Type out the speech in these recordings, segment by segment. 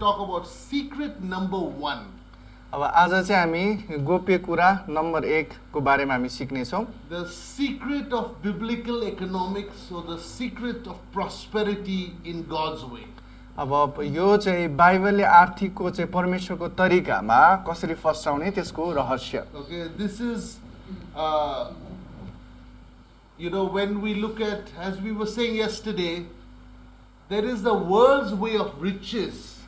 talk about secret number 1. अब आज चाहिँ हामी गोप्य कुरा नम्बर 1 को बारेमा हामी सिक्ने छौं. The secret of biblical economics, or the secret of prosperity in God's way. अब यो चाहिँ बाइबलले आर्थिकको चाहिँ परमेश्वरको तरिकामा कसरी फस्टाउने त्यसको रहस्य. Okay, this is when we look at, as we were saying yesterday, there is the world's way of riches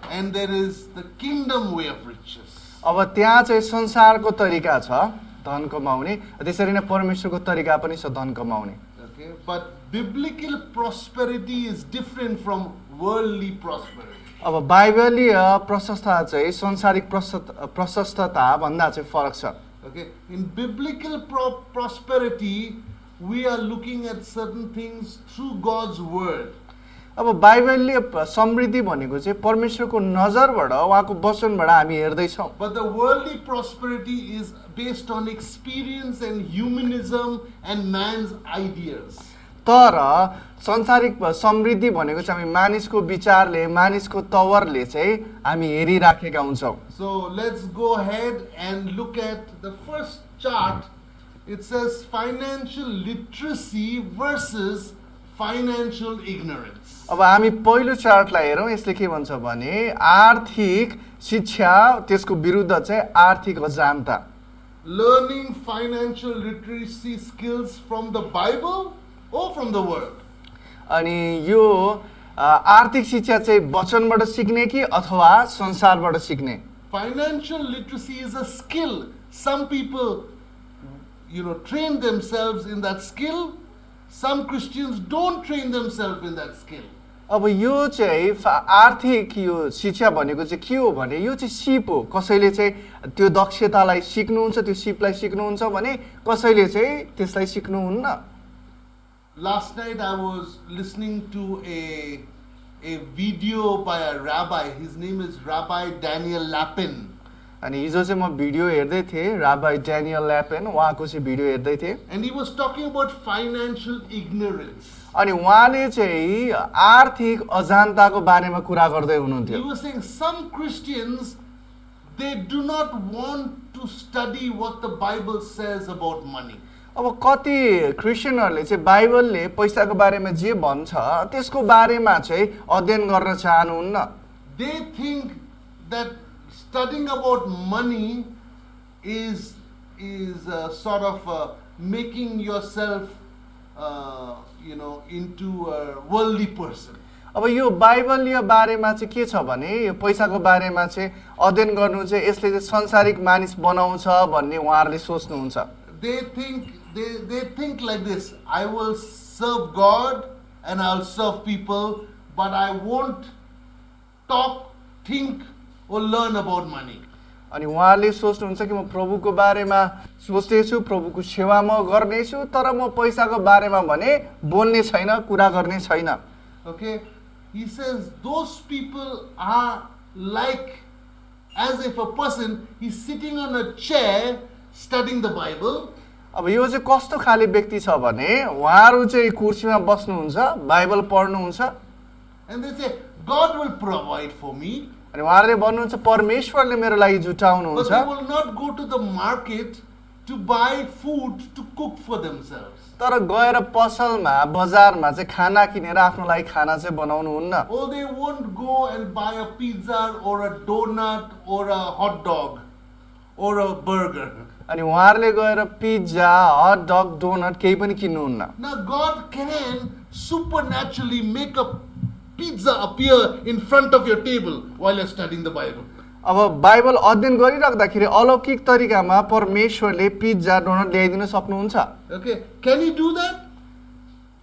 and there is the kingdom way of riches. अब त्यहाँ चाहिँ संसारको तरिका छ धन कमाउने, त्यसरी नै परमेश्वरको तरिका पनि छ धन कमाउने. Okay, but biblical prosperity is different from worldly prosperity. अब बाइबलीय प्रशस्तता चाहिँ संसारिक प्रशस्तता भन्दा चाहिँ फरक छ. Okay, in biblical prosperity we are looking at certain things through God's word. अब बाइबलले समृद्धि भनेको चाहिँ परमेश्वरको नजरबाट उहाँको वचनबाट हामी हेर्दै छौं. But the worldly prosperity is based on experience and humanism and man's ideas. तर संसारिक समृद्धि भनेको चाहिँ हामी मानिसको विचारले मानिसको तवरले चाहिँ हामी हेरिराखेका हुन्छौं. So let's go ahead and look at the first chart. It says financial literacy versus financial ignorance. अब हामी पहिलो चार्टलाई हेरौं. यसले के भन्छ भने आर्थिक शिक्षा त्यसको विरुद्ध चाहिँ आर्थिक अजानता. Learning financial literacy skills from the Bible or from the world. अनि यो आर्थिक शिक्षा चाहिँ वचनबाट सिक्ने कि अथवा संसारबाट सिक्ने. Financial literacy is a skill. Some people train themselves in that skill. Some Christians don't train themselves in that skill. अब यो चाहिँ आर्थिक यो शिक्षा भनेको चाहिँ के हो भने यो चाहिँ सिप हो. कसैले चाहिँ त्यो दक्षतालाई सिक्नुहुन्छ, त्यो सिपलाई सिक्नुहुन्छ भने कसैले चाहिँ त्यसलाई सिक्नुहुन्न. Last night I was listening to a video by a rabbi. His name is Rabbi Daniel Lapin. अनि हिजो चाहिँ म भिडियो हेर्दै थिएँ राबाई ड्यानियल ल्यापिन उहाँको चाहिँ भिडियो हेर्दै थिएँ. And he was talking about financial ignorance. अनि उहाँले चाहिँ आर्थिक अजानताको बारेमा कुरा गर्दै हुनुहुन्थ्यो. He was saying some Christians, they do not want to study what the Bible says about money. अब कति क्रिस्चियनहरूले चाहिँ बाइबलले पैसाको बारेमा जे भन्छ त्यसको बारेमा चाहिँ अध्ययन गर्न चाहनुहुन्न. They think that studying about money is sort of making yourself into a worldly person. अब यो बाइबलीय बारेमा चाहिँ के छ भने यो पैसाको बारेमा चाहिँ अध्ययन गर्नु चाहिँ यसले चाहिँ संसारिक मानिस बनाउँछ भन्ने उहाँहरूले सोच्नुहुन्छ. They think like this: I will serve God and I'll serve people, but I won't talk, think or learn about money. अनि उहाँले सोच्नुहुन्छ कि म प्रभुको बारेमा सोच्दैछु, प्रभुको सेवा म गर्नेछु, तर म पैसाको बारेमा भने बोल्ने छैन, कुरा गर्ने छैन. Okay, he says those people are like as if a person is sitting on a chair studying the Bible. अब यो चाहिँ कस्तो खाले व्यक्ति छ भने उहाँहरु चाहिँ कुर्सीमा बस्नुहुन्छ, बाइबल पढ्नुहुन्छ. And they say God will provide for me. अनि उहाँहरुले भन्नुहुन्छ परमेश्वरले मेरो लागि जुटाउनुहुन्छ. But they will not go to the market to buy food to cook for themselves. तर गएर पसलमा बजारमा चाहिँ खाना किनेर आफ्नो लागि खाना चाहिँ बनाउनुहुन्न. Or they won't go and buy a pizza or a donut or a hot dog or a burger. अनि उहाँहरुले गएर पिज्जा, हट डग, डोनट केही पनि किन्नुहुन्न. Now God can supernaturally make a pizza appear in front of your table while you're studying the Bible. अब Bible अध्ययन गरिराख्दाखेरि अलौकिक तरिकामा परमेश्वरले पिज्जा, डोनट ल्याइदिन सक्नुहुन्छ. Okay, can he do that?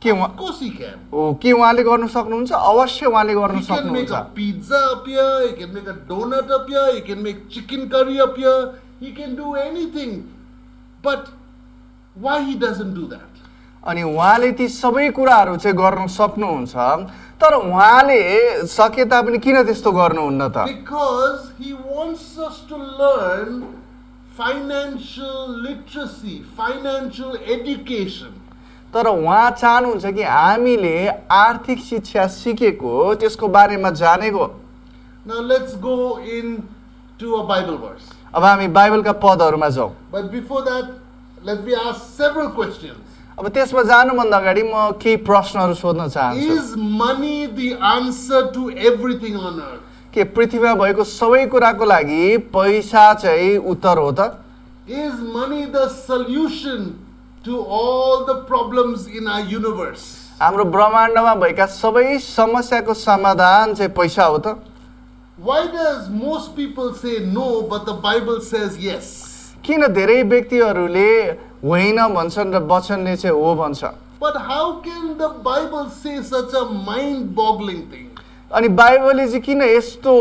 Of course he can. ओ के उहाँले गर्न सक्नुहुन्छ? अवश्य उहाँले गर्न He can make सक्नुहुन्छ. a pizza appear, he can make a donut appear, he can make chicken curry appear, he can do anything. But why he doesn't do that? अनि उहाँले ती सबै कुराहरू चाहिँ गर्न सक्नुहुन्छ, तर उहाँले सके तापनि किन त्यस्तो गर्नुहुन्न त? Because he wants us to learn financial literacy, financial education. तर उहाँ चाहनुहुन्छ कि हामीले आर्थिक शिक्षा सिकेको त्यसको बारेमा जानेको. Now let's go into a Bible verse. अब हामी बाइबलका पदहरूमा जाउँ। But before that, let me ask several questions. अब त्यसमा जानुभन्दा अगाडि म केही प्रश्नहरू सोध्न चाहन्छु। Is money the answer to everything on earth? के पृथ्वीमा भएको सबै कुराको लागि पैसा चाहिँ उत्तर हो त? Is money the solution to all the problems in our universe? हाम्रो ब्रह्माण्डमा भएका सबै समस्याको समाधान चाहिँ पैसा हो त? Why does most people say no, but the Bible says yes? किन धेरै व्यक्तिहरूले होइन भन्छन् र वचनले चाहिँ हो भन्छ? But how can the Bible say such a mind-boggling thing? अनि बाइबलले चाहिँ किन यस्तो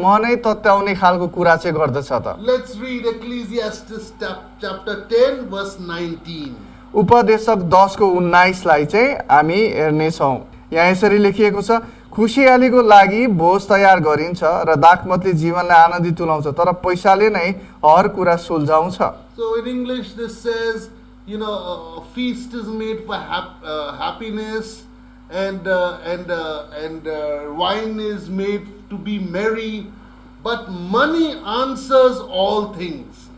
मनै तत्त्याउने खालको कुरा चाहिँ गर्दछ त? Let's read Ecclesiastes chapter 10, verse 19. उपदेशक 10 को 19 लाई चाहिँ हामी हेर्नेछौँ। यहाँ यसरी लेखिएको छ, खुसियालीको लागि भोज तयार गरिन्छ र दाखमतले जीवनलाई आनन्दित तुल्याउँछ, तर पैसाले नै हर कुरा सुल्झाउँछ। So in English this says, a feast is made for happiness, and wine is made to be merry, but money answers all things.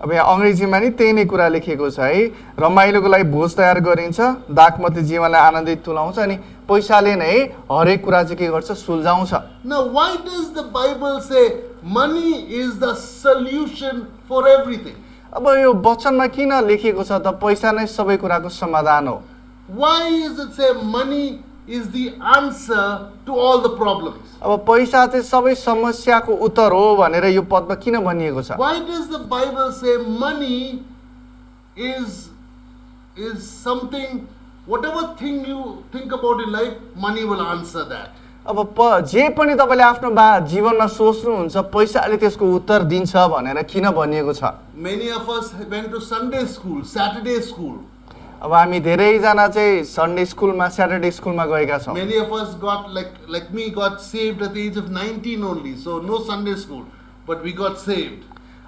अब यहाँ अङ्ग्रेजीमा नि त्यही नै कुरा लेखिएको छ है, रमाइलोको लागि भोज तयार गरिन्छ, दाखमतले जीवनलाई आनन्दित तुल्याउँछ, अनि पैसाले नै हरेक कुरा चाहिँ के गर्छ, सुल्झाउँछ। Now why does the Bible say money is the solution for everything? अब यो वचनमा किन लेखिएको छ त पैसा नै सबै कुराको समाधान हो? Why is it say money is the answer to all the problems? अब पैसा चाहिँ सबै समस्याको उत्तर हो भनेर यो पदमा किन भनिएको छ? Why does the Bible say money is something, whatever thing you think about in life, money will answer that? अब जे पनि तपाईले आफ्नो जीवनमा सोच्नुहुन्छ पैसाले त्यसको उत्तर दिन्छ भनेर किन भनिएको छ? Many of us went to Sunday school, Saturday school. अब हामी धेरैजना चाहिँ सन्डे स्कुलमा, स्याटरडे स्कुलमा गएका छौँ। Many of us got like me got saved at the age of 19 only, so no Sunday school, but we got saved.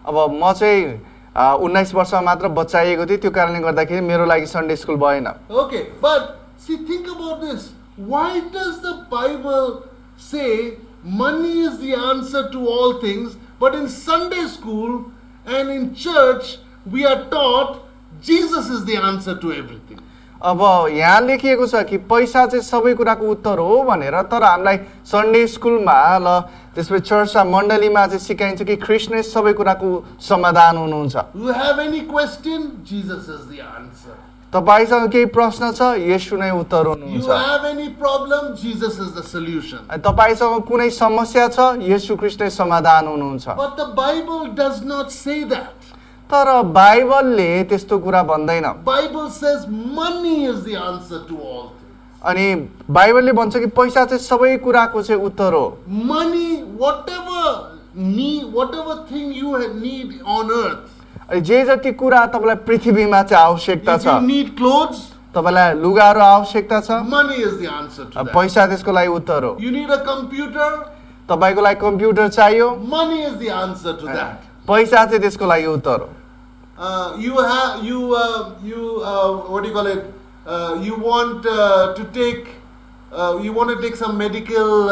अब म चाहिँ 19 वर्षमा मात्र बच्चाइएको थिएँ, त्यो कारणले गर्दाखेरि मेरो लागि सन्डे स्कुल भएन। Okay, but see, think about this. Why does the Bible say money is the answer to all things, but in Sunday school and in church we are taught Jesus is the answer to everything? अब यहाँ लेखिएको छ कि पैसा चाहिँ सबै कुराको उत्तर हो भनेर, तर हामीलाई सन्डे स्कुलमा ल त्यसपछि चर्चमा मण्डलीमा चाहिँ सिकाइन्छ कि कृष्ण नै सबै कुराको समाधान हुनुहुन्छ। You have any question? Jesus is the answer. तपाईसँग केही प्रश्न छ, येशू नै उत्तर You हुनुहुन्छ। have any problem? Jesus is the solution. तपाईसँग कुनै समस्या छ, येशू कृष्ण नै समाधान हुनुहुन्छ। But the Bible does not say that. तर बाइबलले त्यस्तो कुरा भन्दैन। Bible says money is the answer to all things. अनि बाइबलले भन्छ कि पैसा चाहिँ सबै कुराको चाहिँ उत्तर हो। Money, whatever thing you need on earth. अनि जे जति कुरा तपाईलाई पृथ्वीमा चाहिँ आवश्यकता If छ, you need clothes, तपाईलाई लुगाहरू आवश्यकता छ, money is the answer to that. पैसा त्यसको लागि उत्तर हो। You need a computer, तपाईको लागि कम्प्युटर चाहियो, money is the answer to that. पैसा चाहिँ त्यसको लागि उत्तर हो। You what do you call it? You want to take some medical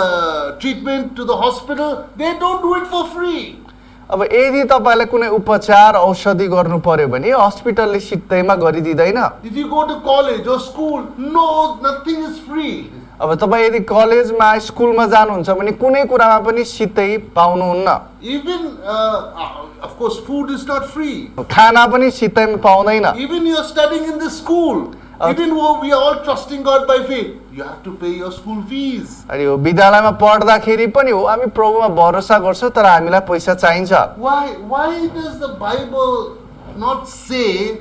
treatment to the hospital. They don't do it for free. अब यदि तपाईलाई कुनै उपचार औषधि गर्नु पर्यो भने हस्पिटलले सित्तैमा गरिदिदैन। If you go to college or school, no, nothing is free. अब तपाईँ यदि कलेजमा स्कुलमा जानुहुन्छ भने कुनै कुरामा पनि सित्तै पाउनुहुन्न। Even of course food is not free. खाना पनि सित्तैमा पाउँदैन। Even you are studying in this school, even though we are all trusting God by faith, you have to pay your school fees. अनि यो विद्यालयमा पढ्दाखेरि पनि हो, हामी प्रभुमा भरोसा गर्छौँ तर हामीलाई पैसा चाहिन्छ। Why does the Bible not say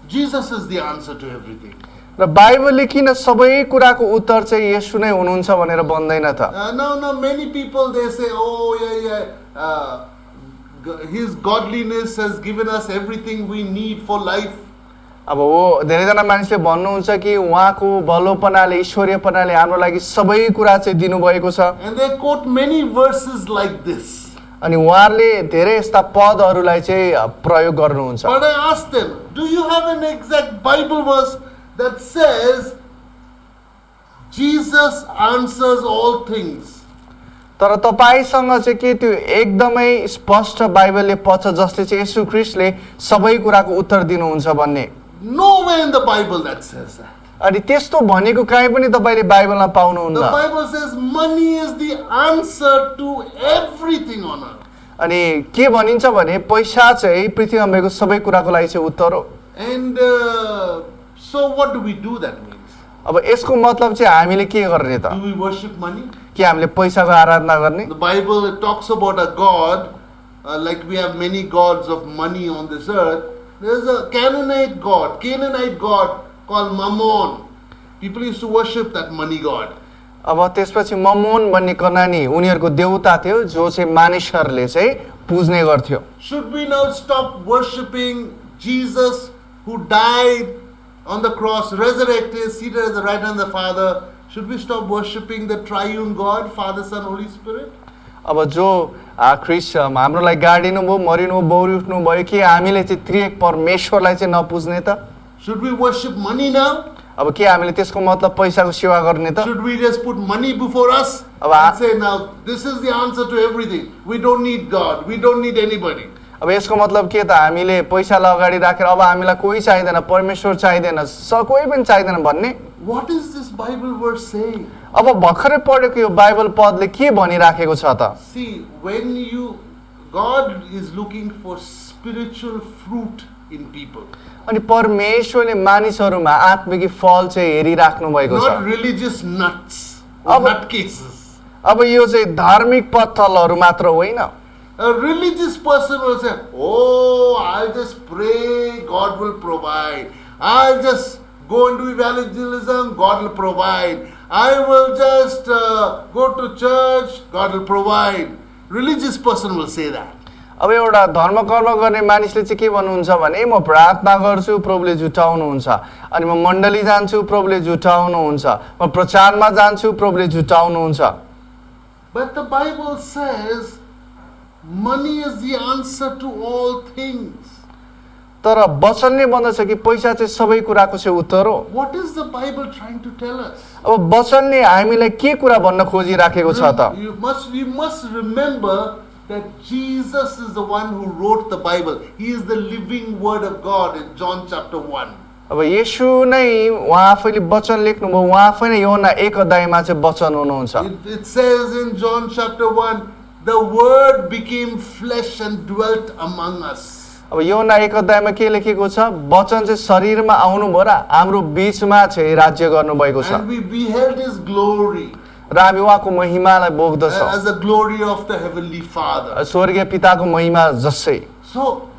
Jesus is the answer to everything? र बाइबलले किन सबै कुराको उत्तर चाहिँ येशू नै हुनुहुन्छ भनेर भन्दैन त? No, many people they say, oh His godliness has given us everything we need for life. अब हो धेरैजना मानिसले भन्नुहुन्छ कि उहाँको भलोपनाले, ईश्वरीयपनाले हाम्रो लागि सबै कुरा चाहिँ दिनुभएको छ। And they quote many verses like this. अनि उहाँहरूले धेरै यस्ता पदहरूलाई चाहिँ प्रयोग गर्नुहुन्छ। But I asked them, do you have an exact Bible verse that says Jesus answers all things? तर तपाईसँग चाहिँ के त्यो एकदमै स्पष्ट बाइबलले पढ्छ जसले चाहिँ येशू ख्रीष्टले सबै कुराको उत्तर दिनुहुन्छ भन्ने। Nowhere in the Bible that says that. अनि त्यस्तो भनेको कहीँ पनि तपाईँले बाइबलमा The पाउनुहुन्न। Bible says money is the answer to everything on earth. अनि के भनिन्छ भने पैसा चाहिँ पृथ्वीमा भएको सबै कुराको लागि चाहिँ उत्तर हो। And so what do we do that means? अब यसको मतलब चाहिँ हामीले के गर्ने त? Do we worship money? के हामीले पैसाको आराधना गर्ने? The Bible talks about a God, like we have many gods of money on this earth. There's a Canaanite God called Mammon. People used to worship that money god. अब त्यसपछि मम्मोन भन्ने कनानी उनीहरूको देवता थियो जो चाहिँ मानिसहरूले चाहिँ पुज्ने गर्थ्यो। Should we now stop worshipping Jesus who died on the cross, resurrected, seated at the right hand of the Father? Should we stop worshipping the triune God, Father, Son, Holy Spirit? अब जो ख्रिस्ट हाम्रो लागि गाडिनु भयो, मरिनु भयो, बौरी उठ्नु भयो कि हामीले चाहिँ त्रिएक परमेश्वरलाई चाहिँ नपुज्ने त? Should we worship money now? अब के हामीले त्यसको मतलब पैसाको सेवा गर्ने त? Should we just put money before us अब and say, now this is the answer to everything? We don't need God. We don't need anybody. अब यसको मतलब के त? हामीले पैसालाई अगाडि राखेर अब हामीलाई कोही चाहिँदैन, परमेश्वर चाहिँदैन, कोही पनि चाहिँदैन भन्ने? What is this Bible verse saying? अब भर्खरै पढेको यो बाइबल पदले के भनिराखेको छ त? See, God is looking for spiritual fruit in people. अनि परमेश्वरले मानिसहरूमा आत्मिक फल चाहिँ हेरिराख्नु भएको छ। Not religious nuts or अब- nutcases. अब यो चाहिँ धार्मिक पत्थलहरू मात्र होइन। A religious person will say, oh, I'll just pray, God will provide. I'll just go and do evangelism, God will provide. I will just go to church, God will provide. Religious person will say that. अब एउटा धर्म कर्म गर्ने मानिसले चाहिँ के भन्नुहुन्छ भने म प्रार्थना गर्छु प्रभुले जुटाउनुहुन्छ, अनि म मण्डली जान्छु प्रभुले जुटाउनुहुन्छ, म प्रचारमा जान्छु प्रभुले जुटाउनुहुन्छ। But the Bible says money is the answer to all things. तर वचनले भन्दछ कि पैसा चाहिँ सबै कुराको चाहिँ उत्तर हो। What is the Bible trying to tell us? अब वचनले हामीलाई के कुरा भन्न खोजिराखेको छ त? We must remember that Jesus is the one who wrote the Bible. He is the living word of God in John chapter 1. अब येशू नै उहाँ आफैले वचन लेख्नुभयो, उहाँ आफै नै योहन्ना 1 अध्यायमा चाहिँ वचन हुनुहुन्छ। It says in John chapter 1, the word became flesh and dwelt among us. अब योहन्ना 1 अध्यायमा के लेखेको छ? वचन चाहिँ शरीरमा आउनुभयो र हाम्रो बीचमा चाहिँ राज्य गर्नुभएको छ And we beheld his glory र हामी उहाँको महिमालाई बोक्दछौँ, as the glory of the heavenly Father. स्वर्गीय पिताको महिमा जसै। So,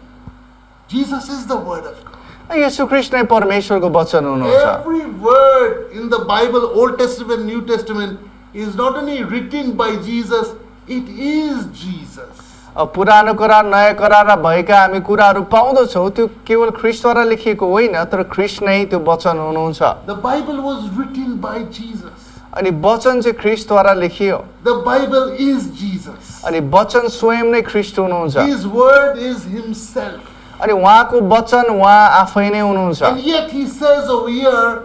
Jesus is the word of God. येशू ख्रीष्ट नै परमेश्वरको वचन हुनुहुन्छ। Every word in the Bible, Old Testament, New Testament, is not only written by Jesus, it is Jesus. अब पुरानो करार नयाँ करारमा भएका हामी कुराहरू पाउँदछौँ त्यो केवल ख्रीष्टद्वारा लेखिएको होइन, तर ख्रीष्ट नै त्यो वचन हुनुहुन्छ। The Bible was written by Jesus. अनि वचन चाहिँ ख्रीष्टद्वारा लेखियो, The Bible is Jesus. अनि वचन स्वयं नै ख्रीष्ट हुनुहुन्छ, His word is himself. अनि उहाँको वचन उहाँ आफै नै हुनुहुन्छ। And yet he says over here,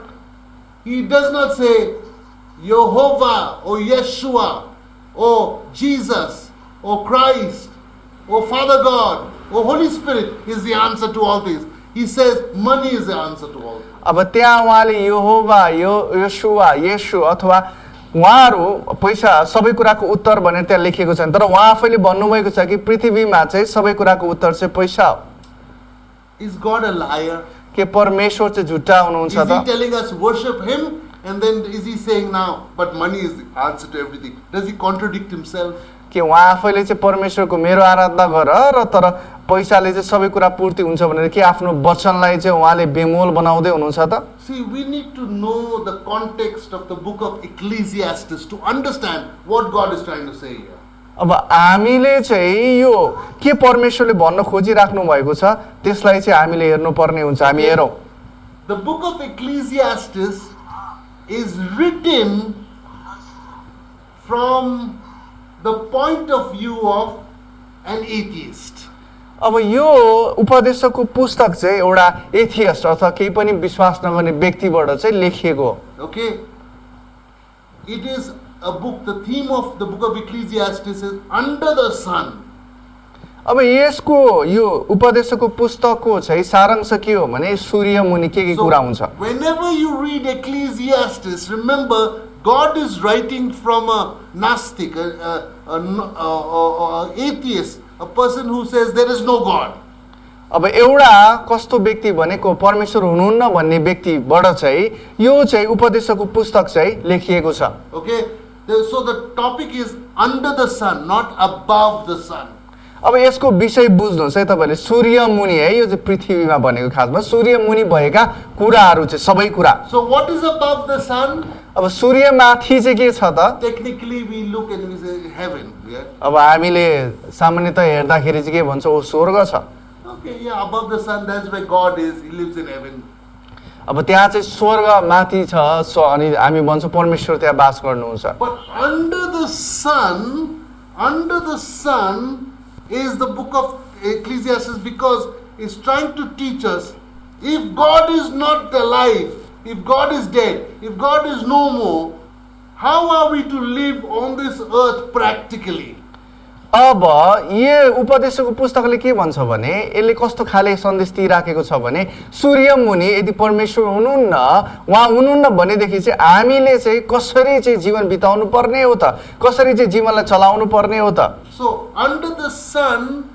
he does not say Jehovah or Yeshua or Jesus or Christ or Father God or Holy Spirit is the answer to all things. He says money is the answer to all things. अब त्यहाँ उहाँले यहोवा, येशुवा, येशू अथवा उहाँहरू पैसा सबै कुराको उत्तर भनेर त्यहाँ लेखेको छैन, तर उहाँ आफैले भन्नुभएको छ कि पृथ्वीमा चाहिँ सबै कुराको उत्तर चाहिँ पैसा हो। Is God a liar? के परमेश्वर चाहिँ झुट्टा हुनुहुन्छ Is he त? telling us worship him and then is he saying now, but money is the answer to everything? Does he contradict himself? कि उहाँ आफैले चाहिँ परमेश्वरको मेरो आराधना गर र तर पैसाले चाहिँ सबै कुरा पूर्ति हुन्छ भनेर कि आफ्नो वचनलाई चाहिँ उहाँले बेमोल बनाउँदै हुनुहुन्छ त? See, we need to know the context of the book of Ecclesiastes to understand what God is trying to say here. अब हामीले चाहिँ यो के परमेश्वरले भन्न खोजिराख्नु भएको छ त्यसलाई चाहिँ हामीले हेर्नुपर्ने हुन्छ। हामी हेरौँ। The book of Ecclesiastes is written from the point of view of an atheist. अब यो उपदेशकको पुस्तक चाहिँ एउटा एथियस्ट अथवा केही पनि विश्वास नगर्ने व्यक्तिबाट चाहिँ लेखिएको हो। Okay? It is a book, the theme of the book of Ecclesiastes is under the sun. अब यसको यो उपदेशको पुस्तकको चाहिँ सारांश के हो भने सूर्य मुनि के कुरा हुन्छ। Whenever you read Ecclesiastes, remember God is writing from a Gnostic, a atheist, a person who says there is no God. अब एउटा कस्तो व्यक्ति भनेको परमेश्वर हुनुहुन्न भन्ने व्यक्तिबाट चाहिँ यो चाहिँ उपदेशको पुस्तक चाहिँ लेखिएको छ। Okay, so the topic is under the sun, not above the sun. अब यसको विषय बुझ्नुहोस् है तपाईले, सूर्य मुनि है, यो चाहिँ पृथ्वीमा भनेको खासमा सूर्य मुनि भएका कुराहरू चाहिँ सबै कुरा। So what is above the sun? अब सूर्य माथि चाहिँ के छ त? Technically we look and we say heaven. Yeah. अब हामीले सामान्यतः हेर्दाखेरि चाहिँ के भन्छ, ओ स्वर्ग छ। Okay, yeah, above the sun, that's where God is. He lives in heaven. अब त्यहाँ चाहिँ स्वर्ग माथि छ, अनि हामी भन्छौँ परमेश्वर त्यहाँ वास गर्नुहुन्छ। But under the sun is the book of Ecclesiastes, because it's trying to teach us, if God is not alive, if God is dead, if God is no more, how are we to live on this earth practically? अब यो उपदेशको पुस्तकले के भन्छ भने यसले कस्तो खाले सन्देश दिइराखेको छ भने सूर्य मुनि यदि परमेश्वर हुनुहुन्न, उहाँ हुनुहुन्न भनेदेखि चाहिँ हामीले चाहिँ कसरी चाहिँ जीवन बिताउनु पर्ने हो त, कसरी चाहिँ जीवनलाई चलाउनु पर्ने हो त। So under the sun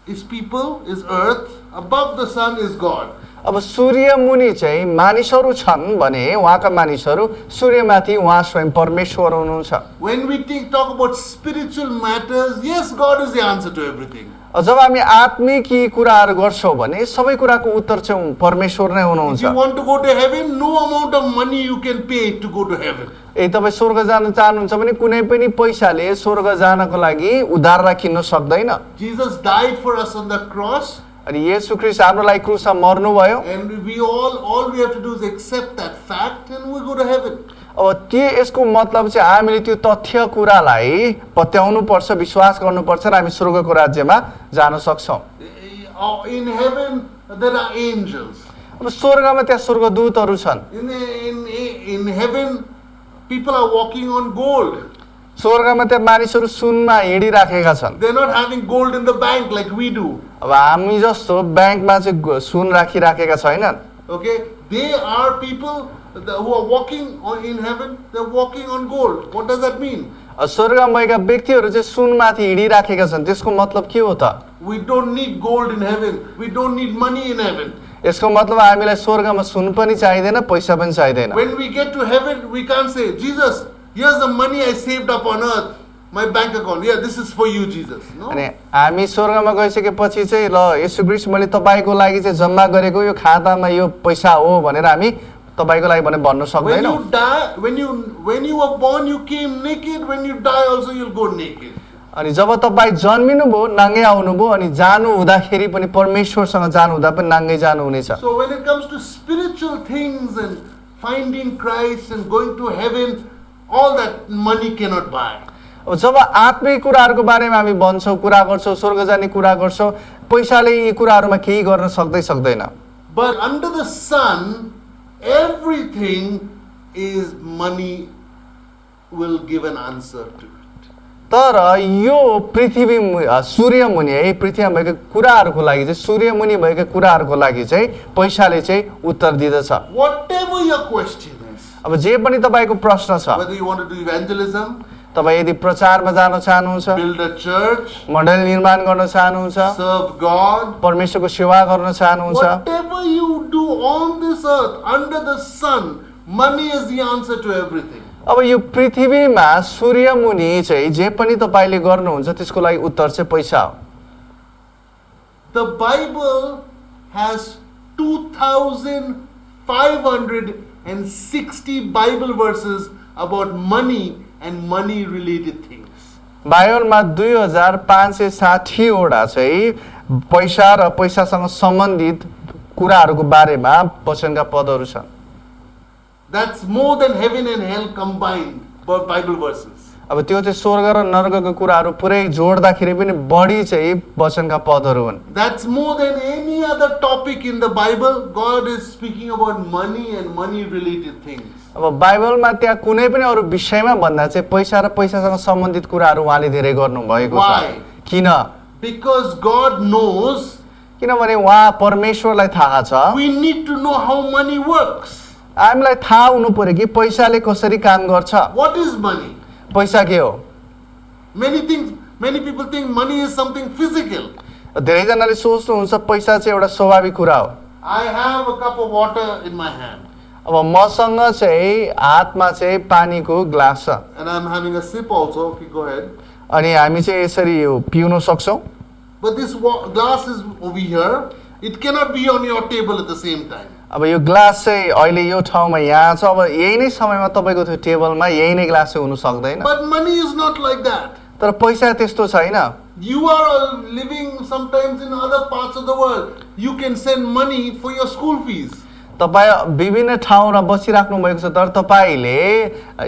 is people, is earth, above the sun is God. अब सूर्य मुनि चाहिँ मानिसहरू छन् भने उहाँका मानिसहरू, सूर्यमाथि उहाँ स्वयं परमेश्वर हुनुहुन्छ। When we talk about spiritual matters, yes, God is the answer to everything. जब हामी आत्मिक कुराहरू गर्छौँ भने सबै कुराको उत्तर चाहिँ परमेश्वर नै If हुनुहुन्छ। you want to go to heaven, no amount of money you can pay to go to heaven. तपाईँ स्वर्ग जान चाहनुहुन्छ भने कुनै पनि पैसाले स्वर्ग जानको लागि उधार किन्न सक्दैन। Jesus died for us on the cross, अनि येशू ख्रीष्ट हाम्रो लागि क्रुसमा मर्नुभयो। and all we have to do is accept that fact and we go to heaven. अब के यसको मतलब चाहिँ हामीले त्यो तथ्य कुरालाई पत्याउनु पर्छ, विश्वास गर्नुपर्छ र हामी स्वर्गको राज्यमा जान सक्छौँ। In heaven there are angels. अब स्वर्गमा त्यहाँ स्वर्गदूतहरू छन्। In heaven people are walking on gold. स्वर्गमा त्यहाँ मानिसहरू सुनमा हिँडिराखेका छन्। They're not having gold in the bank like we do. अब हामी जस्तो ब्याङ्कमा चाहिँ सुन राखिराखेका छैनन्। Okay, they are people who are walking in heaven. They're walking on gold. What does that mean? स्वर्गमा भएका व्यक्तिहरू चाहिँ सुनमाथि हिँडिराखेका छन्, त्यसको मतलब के हो त? We don't need gold in heaven. We don't need money in heaven. यसको मतलब हामीलाई स्वर्गमा सुन पनि चाहिँदैन, पैसा पनि चाहिँदैन। When we get to heaven, we can't say, Jesus, here's the money I saved up on earth, my bank account. Yeah, this is for you, Jesus. No. अनि हामी स्वर्गमा गइसकेपछि चाहिँ ल येशू ख्रीष्ट मैले तपाईको लागि चाहिँ जम्मा गरेको यो खातामा यो पैसा हो भनेर हामी तपाईको लागि भने भन्न When सक्दैनौँ। you die, when you were born, you came naked. When you die, also you'll go naked. अनि जब तपाईँ जन्मिनु भयो नाङ्गै आउनुभयो, अनि जानु हुँदाखेरि पनि परमेश्वरसँग जानु हुँदा पनि नाङ्गै जानु हुनेछ। So when it comes to spiritual things and finding Christ and going to heaven, all that money cannot buy. अब जब आत्मिक कुराहरूको बारेमा हामी भन्छौँ, कुरा गर्छौँ, स्वर्ग जाने कुरा गर्छौँ, पैसाले यी कुराहरूमा केही गर्न सक्दैन। But under the sun, everything is money will give an answer to it. तर यो पृथ्वी सूर्य मुनि है, पृथ्वीमा भएका कुराहरूको लागि चाहिँ सूर्य मुनि भएका कुराहरूको लागि चाहिँ पैसाले चाहिँ उत्तर दिँदछ। Whatever your question is, अब जे पनि तपाईको प्रश्न छ, whether you want to do evangelism, तपाईँ यदि प्रचारमा जान चाहनुहुन्छ, build a church, मण्डली निर्माण गर्न चाहनुहुन्छ, serve God, परमेश्वरको सेवा गर्न चाहनुहुन्छ, whatever you do on this earth, under the sun, money is the answer to everything. अब यो पृथ्वीमा सूर्य मुनि चाहिँ जे पनि तपाईले गर्नुहुन्छ त्यसको लागि उत्तर चाहिँ पैसा हो। The Bible has 2,560 Bible verses about money and money related things. बाइबलमा 2560 वटा चाहिँ पैसा र पैसासँग सम्बन्धित कुराहरूको बारेमा वचनका पदहरू छन्। That's more than heaven and hell combined, Bible verses. अब त्यो चाहिँ स्वर्ग र नर्कको कुराहरू पुरै जोड्दाखेरि पनि बढी चाहिँ वचनका पदहरू हुन्। That's more than any other topic in the Bible. God is speaking about money and money related things. अब बाइबलमा त्यहाँ कुनै पनि अरू विषयमा भन्दा चाहिँ पैसा र पैसासँग सम्बन्धित कुराहरू उहाँले धेरै गर्नुभएको छ। Why? किन? Because God knows किनभने उहाँ परमेश्वरलाई थाहा छ। we need to know how money works. हामीलाई थाहा हुनु पर्यो कि पैसाले कसरी काम गर्छ। What is money? पैसा के हो? Many people think money is something physical. धेरैजनाले सोच्नुहुन्छ पैसा चाहिँ एउटा स्वाभाविक कुरा हो। I have a cup of water in my hand अब मसँग चाहिँ हातमा चाहिँ पानीको ग्लास छ and I'm having a sip also. Okay, go ahead. अनि हामी चाहिँ यसरी यो पिउन सक्छौँ। But this glass is over here. It cannot be on your table at the same time. अब यो ग्लास चाहिँ अहिले यो ठाउँमा यहाँ छ, अब यही नै समयमा तपाईँको त्यो टेबलमा यही नै ग्लास चाहिँ हुन सक्दैन। But money is not like that. तर पैसा त्यस्तो छैन। You are living sometimes in other parts of the world. You can send money for your school fees. तपाईँ विभिन्न ठाउँमा बसिराख्नु भएको छ, तर तपाईँले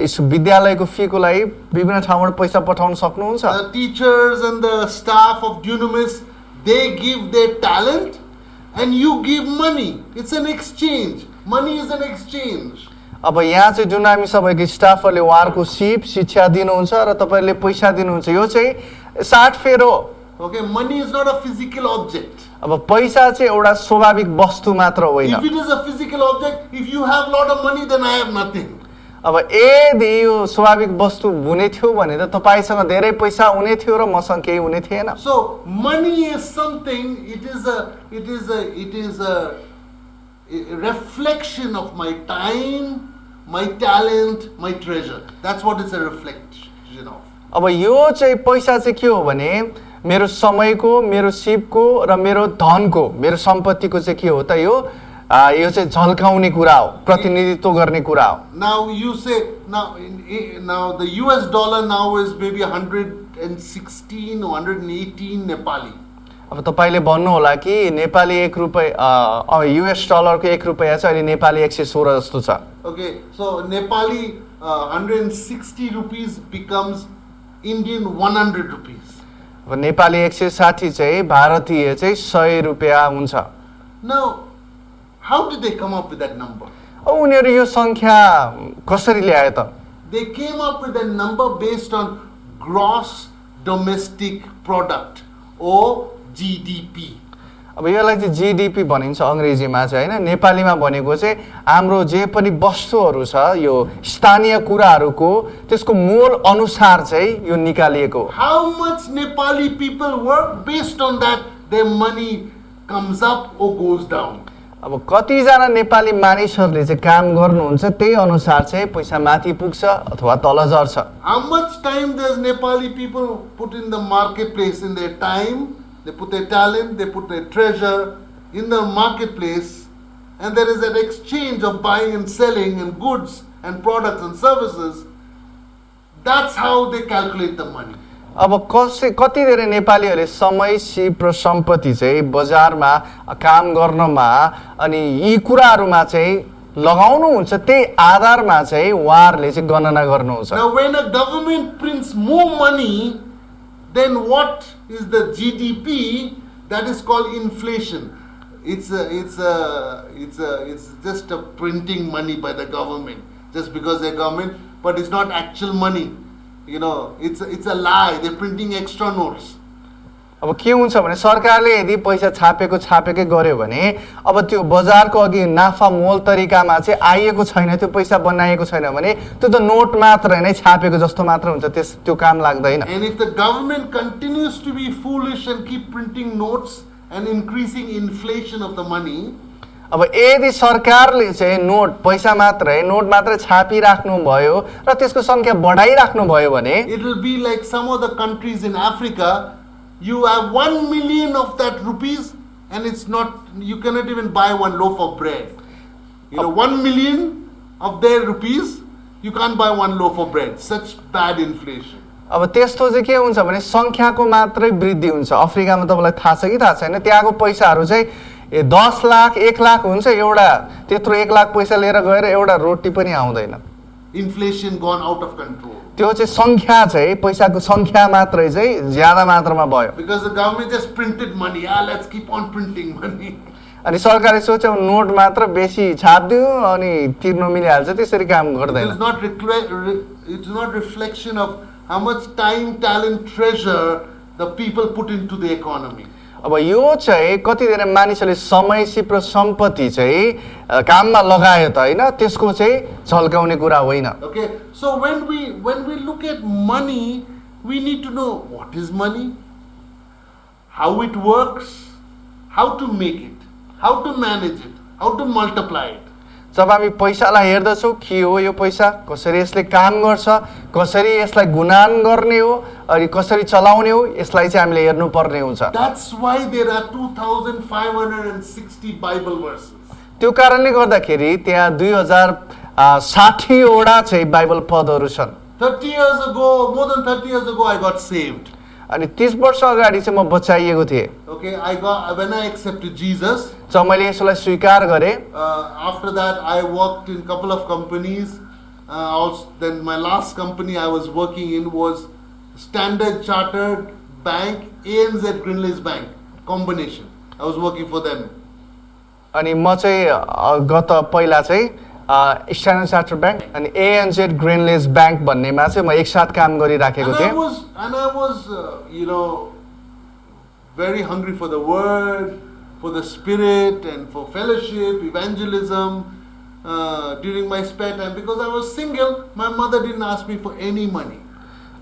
यस विद्यालयको फीको लागि विभिन्न ठाउँबाट पैसा पठाउन सक्नुहुन्छ। The teachers and the staff of Dunamis, they give their talent and you give money. It's an exchange. Money is an exchange. अब यहाँ चाहिँ जुन हामी सबैको स्टाफहरूले उहाँहरूको सिप शिक्षा दिनुहुन्छ र तपाईँले पैसा दिनुहुन्छ, यो चाहिँ साटफेर हो। Okay, money is not a physical object. अब पैसा चाहिँ एउटा स्वाभाविक वस्तु मात्र होइन। If it is a physical object, if you have lot of money, then I have nothing. अब यदि यो स्वाभाविक वस्तु हुने थियो भने त तपाईसँग धेरै पैसा हुने थियो र मसँग केही हुने थिएन। So money is something. It is a reflection of my time, my talent, my treasure. That's what it's a reflection of. अब यो चाहिँ पैसा चाहिँ के हो भने मेरो समयको, मेरो सिपको र मेरो धनको, मेरो सम्पत्तिको चाहिँ के हो त यो चाहिँ झल्काउने कुरा हो, प्रतिनिधित्व गर्ने कुरा हो। Now you say now the US dollar now is maybe 116 or 118 Nepali. अब तपाईले भन्नु होला कि नेपाली 1 रुपैयाँ युएस डलरको 1 रुपैयाँ चाहिँ अहिले नेपाली 116 जस्तो छ। Okay, so Nepali 160 rupees becomes Indian 100 rupees. अब नेपाली 160 चाहिँ भारतीय चाहिँ 100 रुपैयाँ हुन्छ। Now, how did they come up with that number? अब उनीहरू यो संख्या कसरी ल्याए त? They came up with that number based on gross domestic product or GDP. अब यसलाई चाहिँ जीडीपी भनिन्छ अंग्रेजीमा चाहिँ, हैन? नेपालीमा भनेको चाहिँ हाम्रो जे पनि वस्तुहरू छ यो स्थानीय कुराहरूको त्यसको मोल अनुसार चाहिँ यो निकालिएको। How much Nepali people work, based on that their money comes up or goes down. अब कतिजना नेपाली मानिसहरूले चाहिँ काम गर्नुहुन्छ त्यही अनुसार चाहिँ पैसा माथि पुग्छ अथवा तल झर्छ। How much time does Nepali people put in the marketplace? In their time, they put their talent, they put their treasure in the marketplace, and there is an exchange of buying and selling and goods and products and services. That's how they calculate the money. अब कति धेरै नेपालीहरूले समय, सिप र सम्पत्ति चाहिँ बजारमा काम गर्नमा अनि यी कुराहरूमा चाहिँ लगाउनुहुन्छ, त्यही आधारमा चाहिँ उहाँहरूले चाहिँ गणना गर्नुहुन्छ। Now when a government prints more money, then what is the GDP? That is called inflation. It's just a printing money by the government, just because they're government, but it's not actual money. You know, it's a lie. They're printing extra notes. अब के हुन्छ भने सरकारले यदि पैसा छापेकै गर्यो भने अब त्यो बजारको अघि नाफा मोल तरिकामा चाहिँ आइएको छैन, त्यो पैसा बनाइएको छैन भने त्यो त नोट मात्र नै छापेको जस्तो मात्र हुन्छ, त्यो काम लाग्दैन। And if the government continues to be foolish and keep printing notes and increasing inflation of the money, अब यदि सरकारले चाहिँ पैसा मात्रै नोट मात्रै छापिराख्नु भयो र त्यसको संख्या बढाइराख्नु भयो भने it will be like some of the countries in Africa. You have 1 million of that rupees and it's not, you cannot even buy one loaf of bread. You know, 1 million of their rupees, you can't buy one loaf of bread. Such bad inflation. अब त्यस्तो चाहिँ के हुन्छ भने संख्याको मात्रै वृद्धि हुन्छ। अफ्रिकामा तपाईलाई थाहा छ कि थाहा छैन, त्यहाँको पैसाहरू चाहिँ 10 लाख 1 लाख हुन्छ, एउटा त्यत्रो 1 लाख पैसा लिएर गएर एउटा रोटी पनि आउँदैन। Inflation gone out of control. त्यो चाहिँ सङ्ख्या चाहिँ पैसाको सङ्ख्या मात्रै चाहिँ ज्यादा मात्रामा भयो Because the government just printed money. Yeah, let's keep on printing money. अनि सरकारले सोच्यो नोट मात्र बेसी छापिदियो अनि तिर्नु मिलिहाल्छ त्यसरी काम It गर्दैन is not it is not reflection of how much time, talent, treasure the people put into the economy. अब यो चाहिँ कति धेरै मानिसहरूले समय सिप र सम्पत्ति चाहिँ काममा लगायो त होइन त्यसको चाहिँ झल्काउने कुरा होइन Okay, so when we look at money, we need to know what is money, how it works, how to make it, how to manage it, how to multiply it. जब हामी पैसालाई हेर्दछौँ के हो यो पैसा कसरी यसले काम गर्छ कसरी यसलाई गुणान गर्ने हो अनि कसरी चलाउने हो यसलाई चाहिँ हामीले हेर्नु पर्ने हुन्छ That's why there are 2,560 Bible verses. त्यो कारणले गर्दाखेरि त्यहाँ 2060 वटा चाहिँ बाइबल पदहरू छन् 30 years ago, more than 30 years ago, I got saved. अनि 30 वर्ष अगाडि चाहिँ म बचाइएको थिएँ Okay, when I accepted Jesus. जब मैले यसलाई स्वीकार गरेँ After that, I worked in a couple of companies. Then my last company I was working in was Standard Chartered Bank, ANZ Greenleaf Bank combination. I was working for them. अनि म चाहिँ गत पहिला चाहिँ स्ट्यान्डर्ड चार्टर्ड ब्याङ्क अनि ANZ ग्रिनलेज bank भन्नेमा चाहिँ म एकसाथ काम गरिराखेको थिएँ And I was very hungry for the word, for the spirit, and for fellowship, evangelism during my spare time. Because I was single, my mother didn't ask me for any money.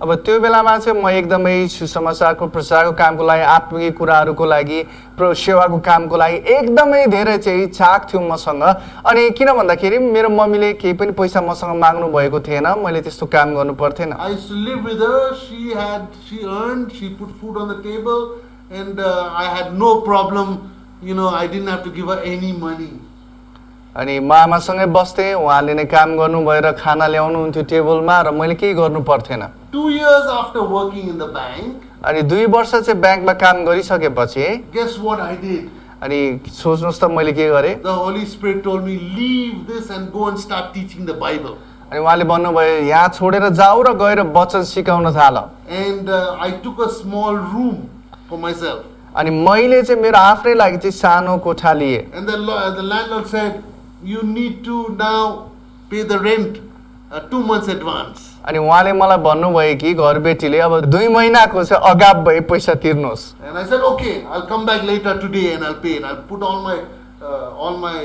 अब त्यो बेलामा चाहिँ म एकदमै सुसमाचारको प्रचारको कामको लागि आत्मिक कुराहरूको लागि सेवाको कामको लागि एकदमै धेरै चाहिँ इच्छा थियो मसँग अनि किन भन्दाखेरि मेरो मम्मीले केही पनि पैसा मसँग माग्नु भएको थिएन मैले त्यस्तो काम गर्नु पर्थेन I used to live with her. She earned, she put food on the table, and I had no problem. I didn't have to give her any money. अनि म आमासँगै बस्थेँ उहाँले नै काम गर्नुभयो र खाना ल्याउनुहुन्थ्यो टेबलमा र मैले केही गर्नु पर्थेन 2 years after working in the bank, अनि 2 वर्ष चाहिँ ब्याङ्कमा काम गरिसकेपछि guess what I did? अनि सोच्नुहोस् त मैले के गरेँ The Holy Spirit told me, leave this and go and start teaching the Bible. अनि उहाँले भन्नुभयो यहाँ छोडेर जाऊ र गएर वचन सिकाउन थाल And I took a small room for myself. अनि मैले चाहिँ मेरो आफ्नै लागि चाहिँ सानो कोठा लिएँ And the landlord said, you need to now pay the rent 2 months advance. अनि उहाँले मलाई भन्नुभयो कि घरबेटीले अब 2 महिनाको चाहिँ अगाप भए पैसा तिर्नुहोस् And I said, okay, I'll come back later today and I'll pay. And I'll put all my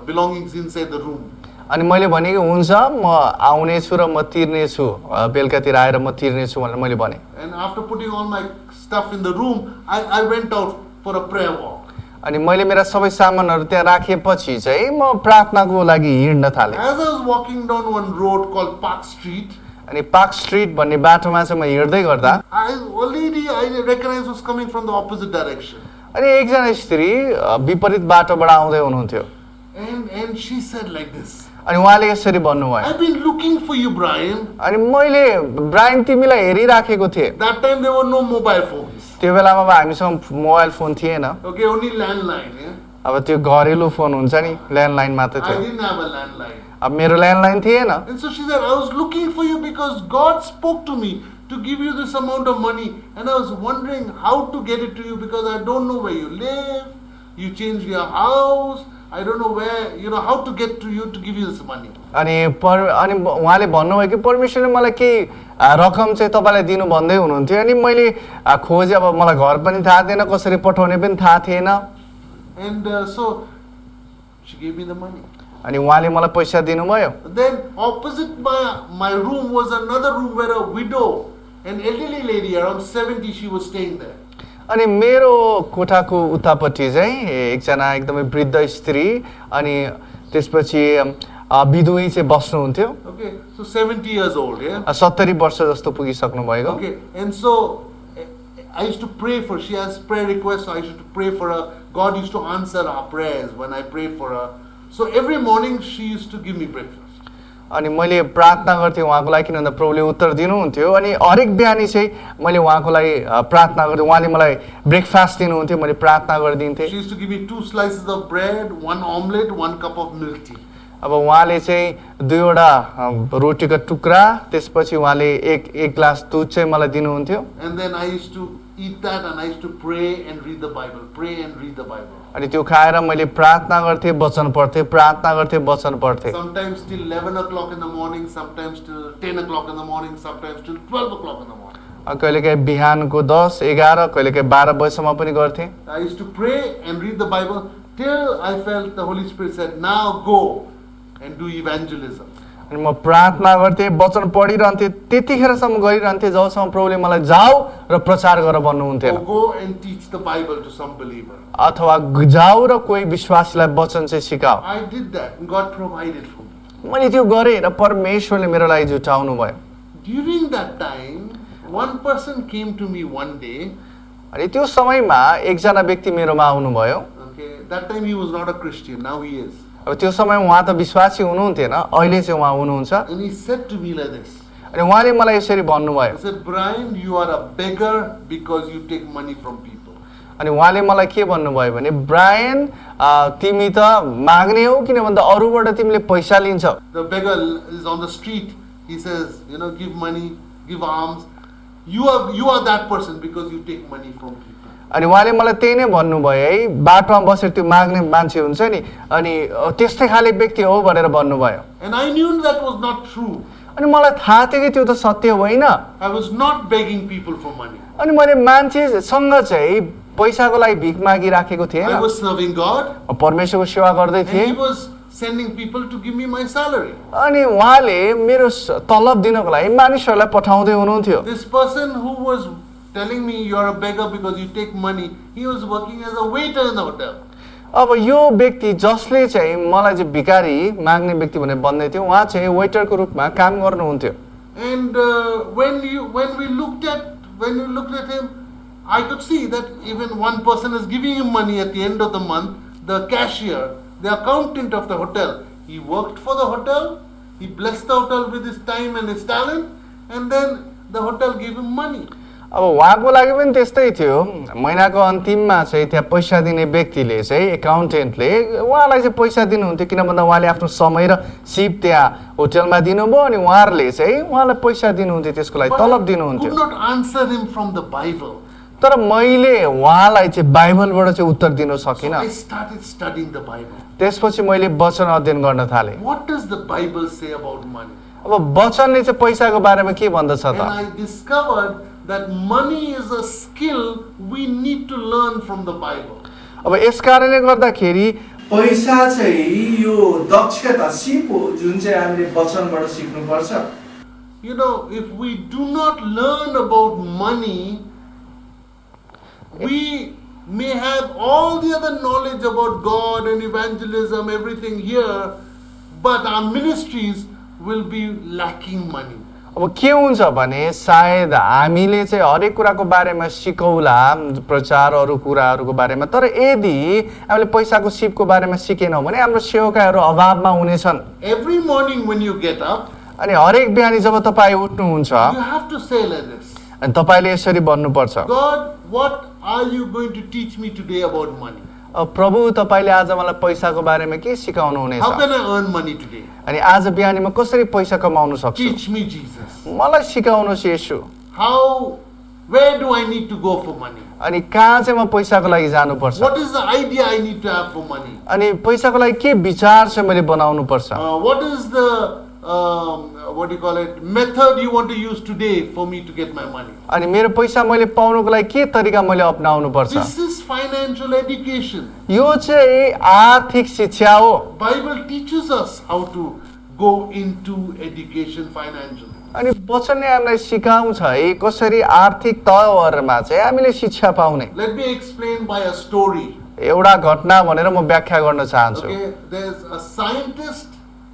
belongings inside the room. अनि मैले भने कि हुन्छ म आउने छु र म तिर्ने छु बेलुकातिर आएर म तिर्ने छु भनेर मैले भने And after putting all my stuff in the room, I went out for a prayer walk. अनि मैले मेरा सबै सामानहरू त्यहाँ राखेपछि चाहिँ म प्रार्थनाको लागि हिँड्न थालेँ As I was walking down one road called Park Street, अनि पार्क स्ट्रिट भन्ने बाटोमा चाहिँ म हिँड्दै गर्दा a lady I recognized was coming from the opposite direction. अनि एकजना स्त्री विपरीत बाटोबाट आउँदै हुनुहुन्थ्यो And she said like this, अनि उहाँले यसरी भन्नुभयो I've been looking for you, Brian. अनि मैले ब्रायन तिमीलाई हेरिराखेको थिएँ That time there were no mobile phones. त्यो बेलामा अब हामीसँग मोबाइल फोन थिएन Okay, only landline. Yeah? अब त्यो घरेलु फोन हुन्छ नि ल्यान्डलाइन मात्र I थियो didn't have a landline. अब मेरो ल्यान्डलाइन थिएन And so she said, I was looking for you because God spoke to me to give you this amount of money. And I was wondering how to get it to you because I don't know where you live. You changed your house. I don't know where, how to get to you to give you this money. अनि उहाँले भन्नुभयो कि परमेश्वरले मलाई केही रकम चाहिँ तपाईँलाई दिनु भन्दै हुनुहुन्थ्यो अनि मैले खोजेँ अब मलाई घर पनि थाहा थिएन कसरी पठाउने पनि थाहा थिएन And so she gave me the money. अनि उहाँले मलाई पैसा दिनुभयो Then opposite my room was another room where a widow, an elderly lady around 70, she was staying there. अनि मेरो कोठाको उतापट्टि चाहिँ एकजना एकदमै वृद्ध स्त्री अनि त्यसपछि विधुवी चाहिँ बस्नुहुन्थ्यो Okay, so 70 years old, yeah? 70 वर्ष जस्तो पुगिसक्नु भएको Okay, and so I used to pray for, she has prayer requests, so I used to pray for her. God used to answer our prayers when I prayed for her. So every morning she used to give me breakfast. अनि मैले प्रार्थना गर्थेँ उहाँको लागि किन भन्दा प्रभुले उत्तर दिनुहुन्थ्यो अनि हरेक बिहानी चाहिँ मैले उहाँको लागि प्रार्थना गर्थेँ उहाँले मलाई ब्रेकफास्ट दिनुहुन्थ्यो मैले प्रार्थना गरिदिन्थेँ She used to give me 2 slices of bread, 1 omelette, 1 cup of milk tea. अब उहाँले चाहिँ दुईवटा रोटीको टुक्रा त्यसपछि उहाँले एक ग्लास दुध चाहिँ मलाई दिनुहुन्थ्यो And then I used to eat that and I used to pray and read the Bible. Pray and read the Bible. अनि त्यो खाएर मैले प्रार्थना गर्थेँ वचन पढ्थेँ प्रार्थना गर्थेँ वचन पढ्थेँ Sometimes till 11 o'clock in the morning, sometimes till 10 o'clock in the morning, sometimes till 12 o'clock in the morning. कहिलेकाहीँ बिहानको 10, 11 कहिलेकाहीँ 12 बजीसम्म पनि गर्थेँ I used to pray and read the Bible till I felt the Holy Spirit said, now go and do evangelism. अनि म प्रार्थना गर्थेँ वचन पढिरहन्थेँ त्यतिखेरसम्म गरिरहन्थेँ जबसम्म प्रभुले मलाई जाऊ र प्रचार गर भन्नुहुन्थेन Or go and teach the Bible to some believer. अथवा जाऊ र कोही विश्वासीलाई वचन चाहिँ सिकाऊ I did that and God provided for me. मैले त्यो गरेँ र परमेश्वरले मेरो लागि जुटाउनु भयो During that time, one person came to me one day. अनि त्यो समयमा एकजना व्यक्ति मेरोमा आउनुभयो Okay, that time he was not a Christian, now he is. अब त्यो समय उहाँ त विश्वासी हुनुहुन्थेन अहिले चाहिँ उहाँ हुनुहुन्छ And he said to me like this. अनि उहाँले मलाई यसरी भन्नुभयो He said, Brian, you are a beggar because you take money from people. अनि उहाँले मलाई के भन्नुभयो भने ब्रायन तिमी त माग्ने हो किन भन्दा अरूबाट तिमीले पैसा लिन्छौ The beggar is on the street. He says, give money, give alms. You are that person because you take money from people. अनि उहाँले मलाई त्यही नै भन्नुभयो है बाटोमा बसेर त्यो माग्ने मान्छे हुन्छ नि अनि त्यस्तै खाले व्यक्ति हो भनेर भन्नुभयो And I knew that was not true. अनि मलाई थाहा थियो कि त्यो त सत्य होइन I was not begging people for money. अनि मैले मान्छेसँग चाहिँ पैसाको लागि भिख मागिराखेको थिएँ I was serving God. परमेश्वरको सेवा गर्दै And थिएँ he was sending people to give me my salary. अनि उहाँले मेरो तलब दिनको लागि मानिसहरूलाई पठाउँदै हुनुहुन्थ्यो This person who was telling me you're a beggar because you take money, he was working as a waiter in the hotel. अब यो व्यक्ति जसले चाहिँ मलाई चाहिँ भिखारी माग्ने व्यक्ति भनेर भन्दै थियो उहाँ चाहिँ वेटरको रूपमा काम गर्नुहुन्थ्यो And when we looked at him, I could see that even one person is giving him money at the end of the month. The cashier, the accountant of the hotel, he worked for the hotel. He blessed the hotel with his time and his talent, and then the hotel gave him money. अब उहाँको लागि पनि त्यस्तै थियो महिनाको अन्तिममा चाहिँ त्यहाँ पैसा दिने व्यक्तिले चाहिँ एकाउन्टेन्टले उहाँलाई चाहिँ पैसा दिनुहुन्थ्यो किन भन्दा उहाँले आफ्नो समय र सिप त्यहाँ होटलमा दिनुभयो अनि उहाँहरूले चाहिँ उहाँलाई पैसा दिनुहुन्थ्यो त्यसको लागि But तलब I दिनुहुन्थ्यो could not answer him from the Bible. तर मैले उहाँलाई चाहिँ बाइबलबाट चाहिँ उत्तर दिन So सकिनँ I started studying the Bible. त्यसपछि मैले वचन अध्ययन गर्न थालेँ What does the Bible say about money? अब वचनले चाहिँ पैसाको बारेमा के भन्दछ And त I discovered that money is a skill we need to learn from the Bible. अब यस कारणले गर्दाखेरि पैसा चाहिँ यो दक्षता सिप हो जुन चाहिँ हामीले वचनबाट सिक्नुपर्छ If we do not learn about money, we may have all the other knowledge about God and evangelism, everything here, but our ministries will be lacking money. अब के हुन्छ भने सायद हामीले चाहिँ हरेक कुराको बारेमा सिकौला प्रचार अरू कुराहरूको बारेमा तर यदि हामीले पैसाको सिपको बारेमा सिकेनौँ भने हाम्रो सेवकाहरू अभावमा हुनेछन् Every morning when you get up, अनि हरेक बिहानी जब तपाईँ उठ्नुहुन्छ you have to say like this. अनि तपाईँले यसरी भन्नुपर्छ God, what are you going to teach me today about money? अब प्रभु तपाईँले आज मलाई पैसाको बारेमा के सिकाउनु हुनेछ How can I earn money today? अनि आज बिहानी म कसरी पैसा कमाउन सक्छु Teach me, Jesus. मलाई सिकाउनुहोस् येशू Where do I need to go for money? अनि कहाँ चाहिँ म पैसाको लागि जानुपर्छ What is the idea I need to have for money? अनि पैसाको लागि के विचार चाहिँ मैले बनाउनु पर्छ What is the method you want to use today for me to get my money? अनि मेरो पैसा मैले पाउनुको लागि के तरिका मैले अपनाउनु पर्छ This is financial education. यो चाहिँ आर्थिक शिक्षा हो Bible teaches us how to go into education financially. अनि वचनले हामीलाई सिकाउँछ है कसरी आर्थिक तवरमा चाहिँ हामीले शिक्षा पाउने Let me explain by a story. एउटा घटना भनेर म व्याख्या गर्न चाहन्छु Okay, there's a scientist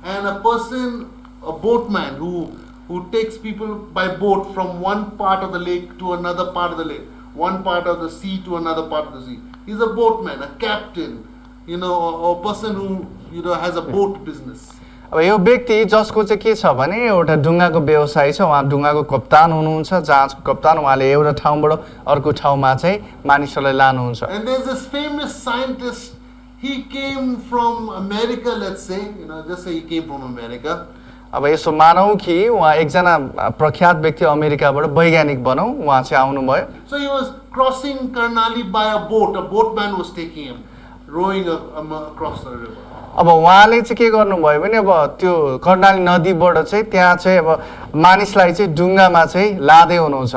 and a person, a boatman who takes people by boat from one part of the lake to another part of the lake, one part of the sea to another part of the sea. He's a boatman, a captain, a person who has a boat business. अब यो व्यक्ति जसको चाहिँ के छ भने एउटा ढुङ्गाको व्यवसाय छ उहाँ ढुङ्गाको कप्तान हुनुहुन्छ जहाजको कप्तान उहाँले एउटा ठाउँबाट अर्को ठाउँमा चाहिँ मानिसहरूलाई लानुहुन्छ And there's this famous scientist, he came from America, let's say, just say he came from America. अब यसो मानौँ कि उहाँ एकजना प्रख्यात व्यक्ति अमेरिकाबाट वैज्ञानिक भनौँ उहाँ चाहिँ आउनुभयो So he was crossing Karnali by a boat. A boatman was taking him, rowing across the river. अब उहाँले चाहिँ के गर्नुभयो भने अब त्यो कर्णाली नदीबाट चाहिँ त्यहाँ चाहिँ अब मानिसलाई चाहिँ डुङ्गामा चाहिँ लाँदै हुनुहुन्छ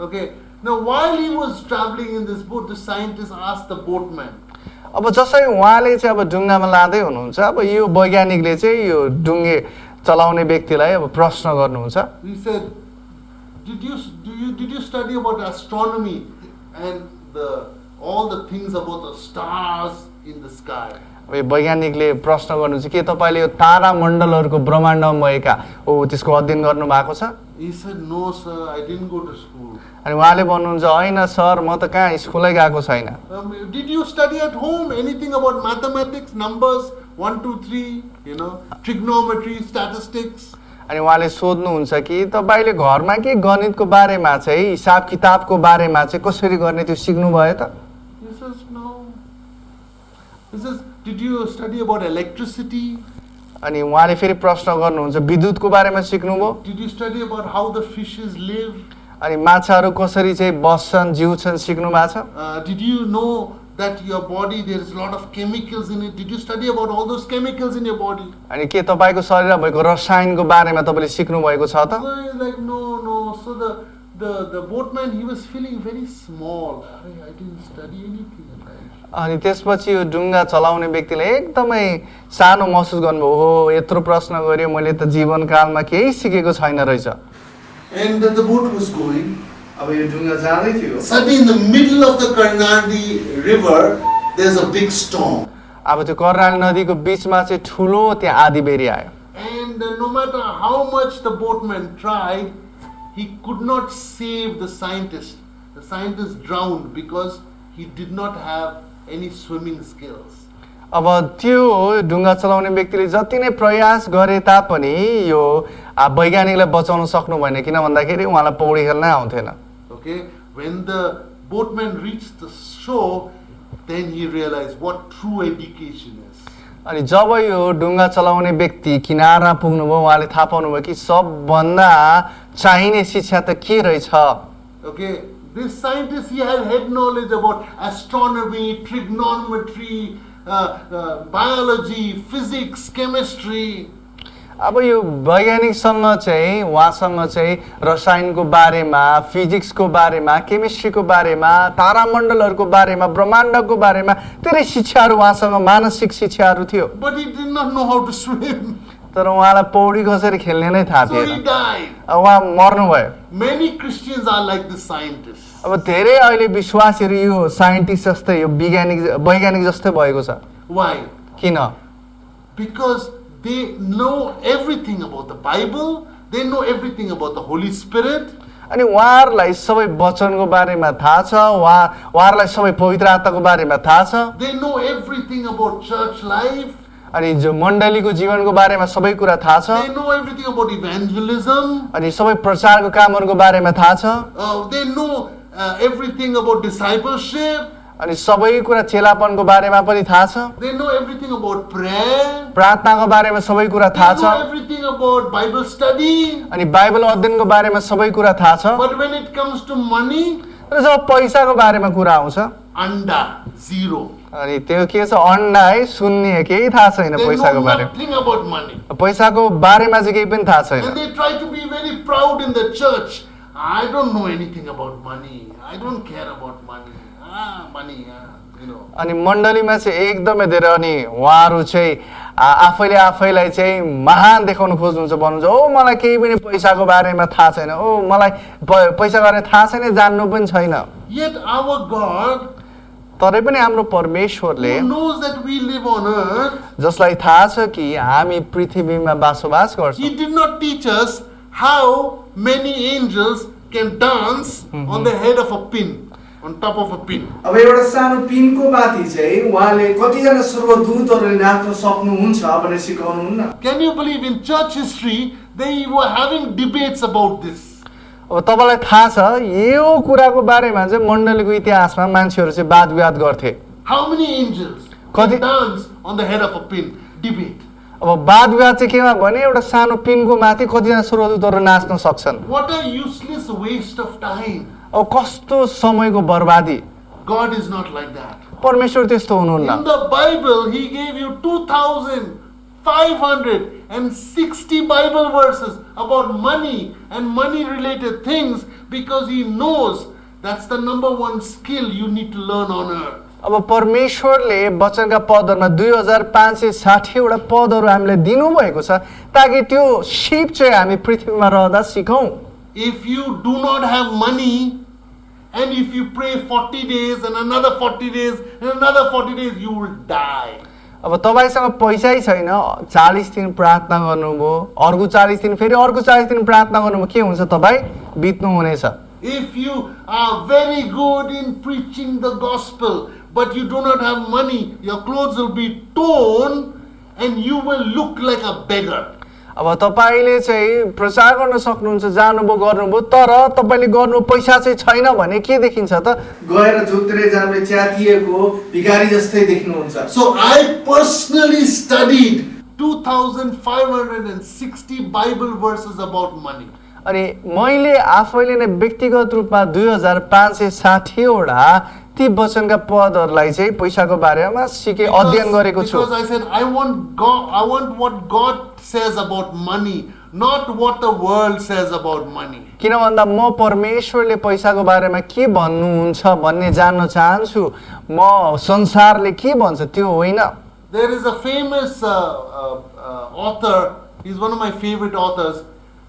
Okay. Now, while he was traveling in this boat, the scientist asked the boatman, अब जसरी उहाँले चाहिँ अब डुङ्गामा लाँदै हुनुहुन्छ अब यो वैज्ञानिकले चाहिँ यो डुङ्गे चलाउने व्यक्तिलाई अब प्रश्न गर्नुहुन्छ he said, did you study about astronomy and all the things about the stars in the sky? अब यो वैज्ञानिकले प्रश्न गर्नुहुन्छ के तपाईँले यो तारा मण्डलहरूको ब्रह्माण्डमा भएका त्यसको अध्ययन गर्नु भएको छ He said, no, sir, I didn't go to school. अनि उहाँले भन्नुहुन्छ होइन सर म त कहाँ स्कुलै गएको छैन Did you study at home anything about mathematics, numbers, 1, 2, 3, trigonometry, statistics? अनि उहाँले सोध्नुहुन्छ कि तपाईँले घरमा के गणितको बारेमा चाहिँ हिसाब किताबको बारेमा चाहिँ कसरी गर्ने त्यो सिक्नुभयो त He says, no. He says, did you study about electricity? अनि उहाँले फेरि प्रश्न गर्नुहुन्छ विद्युतको बारेमा सिक्नुभयो Did you study about how the fishes live? अनि माछाहरू कसरी चाहिँ बस्छन् जिउँछन् सिक्नु भएको छ Did you know that your body, there is a lot of chemicals in it? Did you study about all those chemicals in your body? अनि के तपाईँको शरीरमा भएको रसायनको बारेमा तपाईँले सिक्नु भएको छ त So he's like, no. So the boatman, he was feeling very small. I didn't study anything in life. अनि त्यसपछि यो डुङ्गा चलाउने व्यक्तिले एकदमै सानो महसुस गर्नुभयो हो यत्रो प्रश्न गर्यो मैले त जीवनकालमा केही सिकेको छैन रहेछ And the boat was going. अब यो डुङ्गा जाँदै थियो Suddenly in the middle of the Karnali river, there's a big storm. अब त्यो कर्णाली नदीको बिचमा चाहिँ ठुलो त्यहाँ आँधी बेरी आयो And no matter how much the boatman tried, he could not save the scientist. The scientist drowned because he did not have any swimming skills. अब त्यो डुङ्गा चलाउने व्यक्तिले जति नै प्रयास गरे तापनि यो वैज्ञानिकलाई बचाउन सक्नु भएन किन भन्दाखेरि उहाँलाई पौडी खेल्न आउँथेन Okay, when the boatman reached the shore, then he realized what true education is. अनि जब यो डुङ्गा चलाउने व्यक्ति किनारमा पुग्नुभयो उहाँले थाहा पाउनुभयो कि सबभन्दा चाहिने शिक्षा त के रहेछ Okay, this scientist, he had head knowledge about astronomy, trigonometry, biology, physics, chemistry. अब यो वैज्ञानिकसँग चाहिँ उहाँसँग चाहिँ रसायनको बारेमा फिजिक्सको बारेमा केमिस्ट्रीको बारेमा तारामण्डलहरूको बारेमा ब्रह्माण्डको बारेमा धेरै शिक्षाहरू उहाँसँग मानसिक शिक्षाहरू थियो But he did not know how to swim. तर उहाँलाई पौडी कसरी खेल्ने नै थाहा So he थिएन died. अब उहाँ मर्नुभयो Many Christians are like this scientist. अब धेरै अहिले विश्वासीहरू यो साइन्टिस्ट जस्तै यो वैज्ञानिक जस्तै भएको छ Why? किन Because they know everything about the Bible, they know everything about the Holy Spirit. अनि उहाँहरूलाई सबै वचनको बारेमा थाहा छ उहाँहरूलाई सबै पवित्र आत्माको बारेमा थाहा छ They know everything about church life. अनि जो मण्डलीको जीवनको बारेमा सबै कुरा थाहा छ They know everything about evangelism. अनि सबै प्रचारको कामहरूको बारेमा थाहा छ They know everything about discipleship. अनि सबै कुरा चेलापनको बारेमा पनि थाहा छ They know everything about prayer. प्रार्थनाको बारेमा सबै कुरा थाहा They know छ everything about Bible study. अनि बाइबल अध्ययनको बारेमा सबै कुरा थाहा छ But when it comes to money, र जब पैसाको बारेमा कुरा आउँछ anda, zero. अनि त्यो के छ अन्डा है शून्य केही थाहा छैन They पैसाको know बारेमा nothing about money. पैसाको बारेमा चाहिँ केही पनि थाहा छैन And they try to be very proud in the church. I don't know anything about money. I don't care about money. Money. अनि मण्डलीमा चाहिँ एकदमै धेरै अनि उहाँहरू चाहिँ आफैले आफैलाई चाहिँ महान देखाउन खोज्नुहुन्छ भन्नुहुन्छ ओ मलाई केही पनि पैसाको बारेमा थाहा छैन ओ मलाई पैसा गर्ने थाहा छैन जान्नु पनि छैन Yet our God, तरै पनि हाम्रो परमेश्वरले who knows that we live on earth, जसलाई थाहा छ कि हामी पृथ्वीमा बसोबास गर्छौँ He did not teach us how many angels can dance on the head of a pin, on top of a pin. अब एउटा सानो पिनको माथि चाहिँ उहाँले कतिजना स्वर्गदूतहरूले नाच्न सक्नुहुन्छ भनेर सिकाउनुहुन्न Can you believe in church history they were having debates about this? अब तपाईलाई थाहा छ यो कुराको बारेमा चाहिँ मण्डलीको इतिहासमा मान्छेहरू चाहिँ वाद विवाद गर्थे How many angels? कति- dance on the head of a pin. Debate. अब वाद विवाद चाहिँ केमा भने एउटा सानो पिनको माथि कतिजना स्वर्गदूतहरू नाच्न सक्छन्। What a useless waste of time. अब कस्तो समयको बर्बादी। God is not like that. परमेश्वर त्यस्तो हुनुहुन्न। In the Bible, He gave you 2,560 Bible verses about money and money related things because He knows that's the number one skill you need to learn on earth. अब परमेश्वरले वचनका पदहरूमा 2560 वटा पदहरू हामीलाई दिनुभएको छ ताकि त्यो सिप चाहिँ हामी पृथ्वीमा रहँदा सिकौँ। If you do not have money and if you pray 40 days and another 40 days and another 40 days, you will die. अब तपाईसँग पैसै छैन, 40 दिन प्रार्थना गर्नुभयो, अर्को 40 दिन फेरि अर्को 40 दिन प्रार्थना गर्नुभयो, के हुन्छ तपाईँ बित्नु हुनेछ। If you are very good in preaching the gospel but you do not have money, your clothes will be torn and you will look like a beggar. अब तपाईले चाहिँ प्रचार गर्न सक्नुहुन्छ, जानुभयो गर्नुभयो, तर तपाईले गर्नु पैसा चाहिँ छैन भने के देखिन्छ त? गएर झुत्रे जामले च्यातिएको भिखारी जस्तै देख्नुहुन्छ। So I personally studied 2,560 Bible verses about money. अनि मैले आफैले नै व्यक्तिगत रूपमा 2560 वटा ती वचनका पदहरूलाई चाहिँ पैसाको बारेमा सिके अध्ययन गरेको छु। Because I said I want what God says about money, not what the world says about money. किन भन्दा म परमेश्वरले पैसाको बारेमा के भन्नुहुन्छ भन्ने जान्न चाहन्छु, म संसारले के भन्छ त्यो होइन। There is a famous author, he's one of my favorite authors.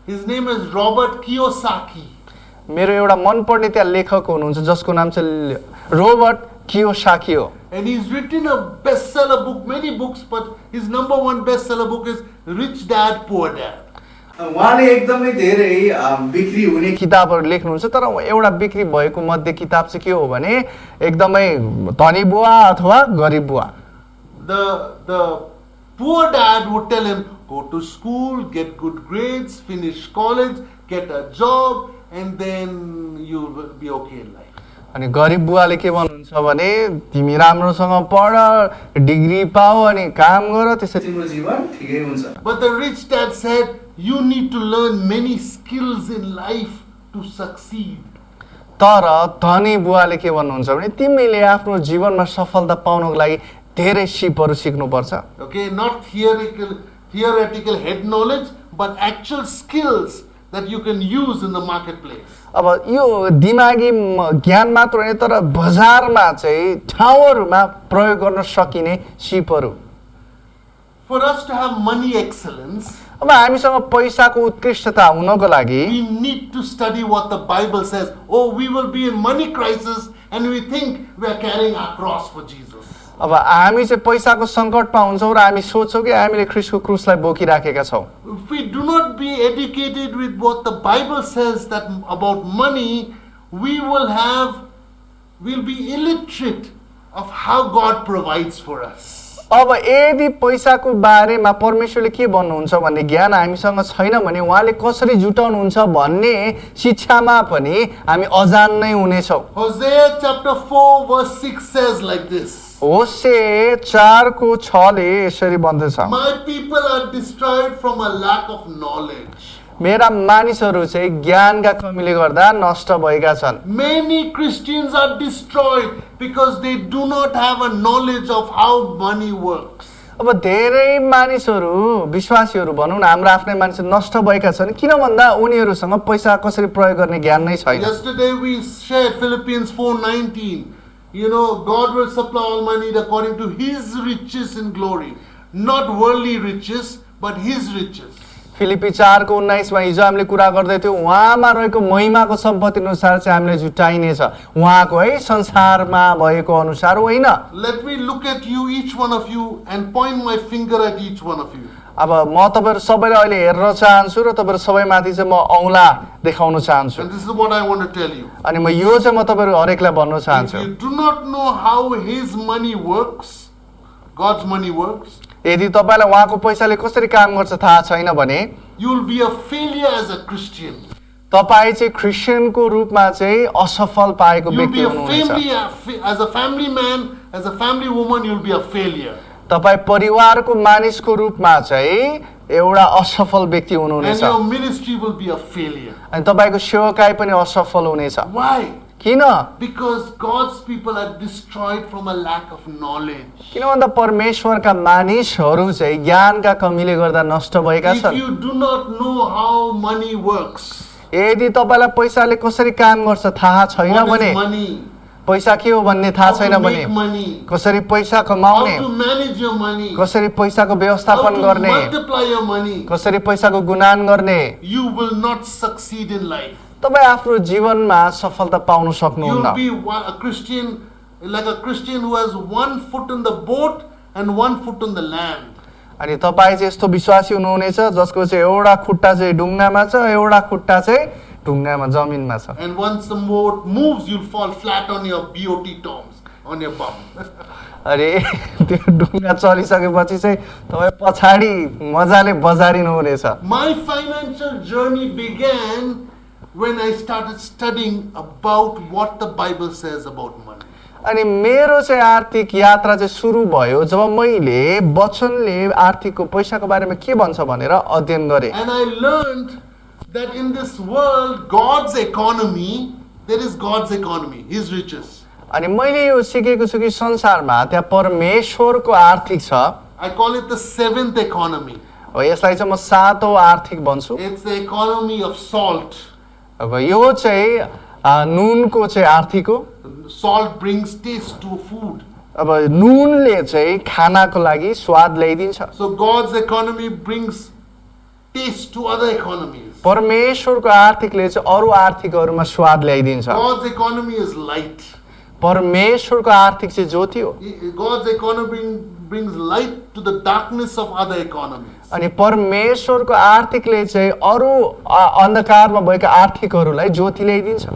His name is Robert Kiyosaki. मेरो एउटा मनपर्ने त्यहाँ लेखक हुनुहुन्छ जसको नाम चाहिँ रोबर्ट कियोसाकी हो। And he's written a bestseller book, many books, but his number one bestseller book is Rich Dad, Poor Dad. उहाँले एकदमै धेरै बिक्री हुने किताबहरू लेख्नुहुन्छ, तर एउटा बिक्री भएको मध्ये किताब चाहिँ के हो भने एकदमै धनी बुवा अथवा गरिब बुवा। The poor dad would tell him, go to school, get good grades, finish college, get a job, and then you will be okay in life. अनि गरिब बुवाले के भन्नुहुन्छ भने तिमी राम्रोसँग पढ, डिग्री पाऊ अनि काम गर, त्यसरी तिम्रो जीवन ठिकै हुन्छ। But the rich dad said, you need to learn many skills in life to succeed. तर धनी बुवाले के भन्नुहुन्छ भने तिमीले आफ्नो जीवनमा सफलता पाउनको लागि धेरै सिपहरू सिक्नुपर्छ। Okay, not theoretical head knowledge, but actual skills that you can use in the marketplace. अब यो दिमागी ज्ञान मात्र होइन तर बजारमा चाहिँ ठाउँहरूमा प्रयोग गर्न सकिने सिपहरू। For us to have money excellence, अब हामीसँग पैसाको उत्कृष्टता हुनको लागि we need to study what the Bible says. Oh, we will be in money crisis and we think we are carrying our cross for Jesus. अब हामी चाहिँ पैसाको सङ्कटमा हुन्छौँ र हामी सोच्छौँ कि हामीले ख्रिस्टको क्रुसलाई बोकिराखेका छौँ। If we do not be educated with what the Bible says that about money, we'll be illiterate of how God provides for us. अब यदि पैसाको बारेमा परमेश्वरले के भन्नुहुन्छ भन्ने ज्ञान हामीसँग छैन भने उहाँले कसरी जुटाउनुहुन्छ भन्ने शिक्षामा पनि हामी अजान नै हुनेछौँ। Hosea chapter 4 verse 6 says like this. होशे 4:6 यसरी भन्दछ, My people are destroyed from a lack of knowledge. मेरा मानिसहरू चाहिँ ज्ञानका कमीले गर्दा नष्ट भएका छन्। Many Christians are destroyed because they do not have a knowledge of how money works. अब धेरै मानिसहरू विश्वासीहरू भनौँ न हाम्रा आफ्नै मानिसहरू नष्ट भएका छन् किन भन्दा उनीहरूसँग पैसा कसरी प्रयोग गर्ने ज्ञान नै छैन। Yesterday we shared Philippians 4:19. You know, God will supply all money according to His riches in glory. Not worldly riches, but His riches. Philippi 4:19 मा हिजो हामीले कुरा गर्दै थियौँ उहाँमा रहेको महिमाको सम्पत्ति अनुसार चाहिँ हामीले जुटाइनेछ, उहाँको है संसारमा भएको अनुसार होइन। Let me look at you, each one of you, and point my finger at each one of you. अब म तपाईहरु सबैलाई अहिले हेर्न चाहन्छु र तपाईहरु सबैमाथि चाहिँ म औँला देखाउन चाहन्छु। And this is what I want to tell you. अनि म यो चाहिँ म तपाईहरु हरेकलाई भन्न If चाहन्छु, you do not know how His money works, God's money works, यदि तपाईलाई उहाँको पैसाले कसरी काम गर्छ थाहा छैन भने you will be a failure as a Christian. तपाईँ चाहिँ क्रिस्चियनको रूपमा चाहिँ असफल पाएको You'll व्यक्ति be a हुनुहुनेछ। as a family man, as a family woman, you'll be a failure. तपाईँ परिवारको मानिसको रूपमा चाहिँ एउटा असफल व्यक्ति And हुनुहुनेछ your ministry will be a failure. अनि तपाईँको सेवकाई पनि असफल हुनेछ। Why? किन? Because God's people are destroyed from a lack of knowledge. किन भन्दा परमेश्वरका मानिसहरू चाहिँ ज्ञानका कमीले गर्दा नष्ट भएका If छन्। you do not know how money works, यदि तपाईँलाई पैसाले कसरी काम गर्छ थाहा छैन what भने, is money, पैसा के हो भन्ने थाहा how छैन to भने, make money, कसरी पैसा how कमाउने, to manage your money, कसरी पैसाको how व्यवस्थापन to गर्ने, multiply your money, कसरी पैसाको गुणान गर्ने, you will not succeed in life. तपाईँ आफ्नो जीवनमा सफलता पाउन You'll सक्नुहुन्न। be a Christian, like a Christian who has 1 foot in the boat and 1 foot on the land. अनि तपाईँ चाहिँ यस्तो विश्वासी हुनुहुनेछ जसको चाहिँ एउटा खुट्टा चाहिँ ढुङ्गामा छ, एउटा खुट्टा चाहिँ ढुङ्गामा जमिनमा छ। And once the boat moves, you'll fall flat on your BOT toms, on your bum. अरे त्यो ढुङ्गा चलिसकेपछि चाहिँ तपाईँ पछाडि मजाले बजारिनु हुनेछ। My financial journey began when I started studying about what the Bible says about money. अनि मेरो चाहिँ आर्थिक यात्रा चाहिँ सुरु भयो जब मैले वचनले आर्थिकको पैसाको बारेमा के भन्छ भनेर अध्ययन गरेँ। And I learned that in this world, God's economy, there is God's economy, His riches. अनि मैले यो सिकेको छु कि संसारमा त्यहाँ परमेश्वरको आर्थिक छ। I call it the 7th economy. अब यसलाई चाहिँ म सातौं आर्थिक भन्छु। It's the economy of salt. अब यो चाहिँ नुनको चाहिँ आर्थिक हो। Salt brings taste to food. अब नुनले चाहिँ खानाको लागि स्वाद ल्याइदिन्छ। So God's economy brings taste to other economies. परमेश्वरको आर्थिकले चाहिँ अरू आर्थिकहरूमा स्वाद ल्याइदिन्छ। God's economy is light. परमेश्वरको आर्थिक चाहिँ ज्योति हो। God's economy brings light to the darkness of other economies. अनि परमेश्वरको आर्थिकले चाहिँ अरू अन्धकारमा भएका आर्थिकहरूलाई ज्योति ल्याइदिन्छ।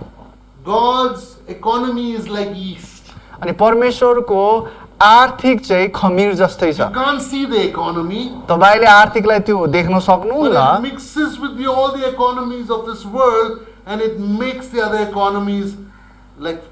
God's economy is like yeast. अनि परमेश्वरको आर्थिक चाहिँ खमीर जस्तै छ। You can't see the economy, तपाईले आर्थिकलाई त्यो देख्न but सक्नुहुन्न, it mixes with all the economies of this world, and it makes the other economies like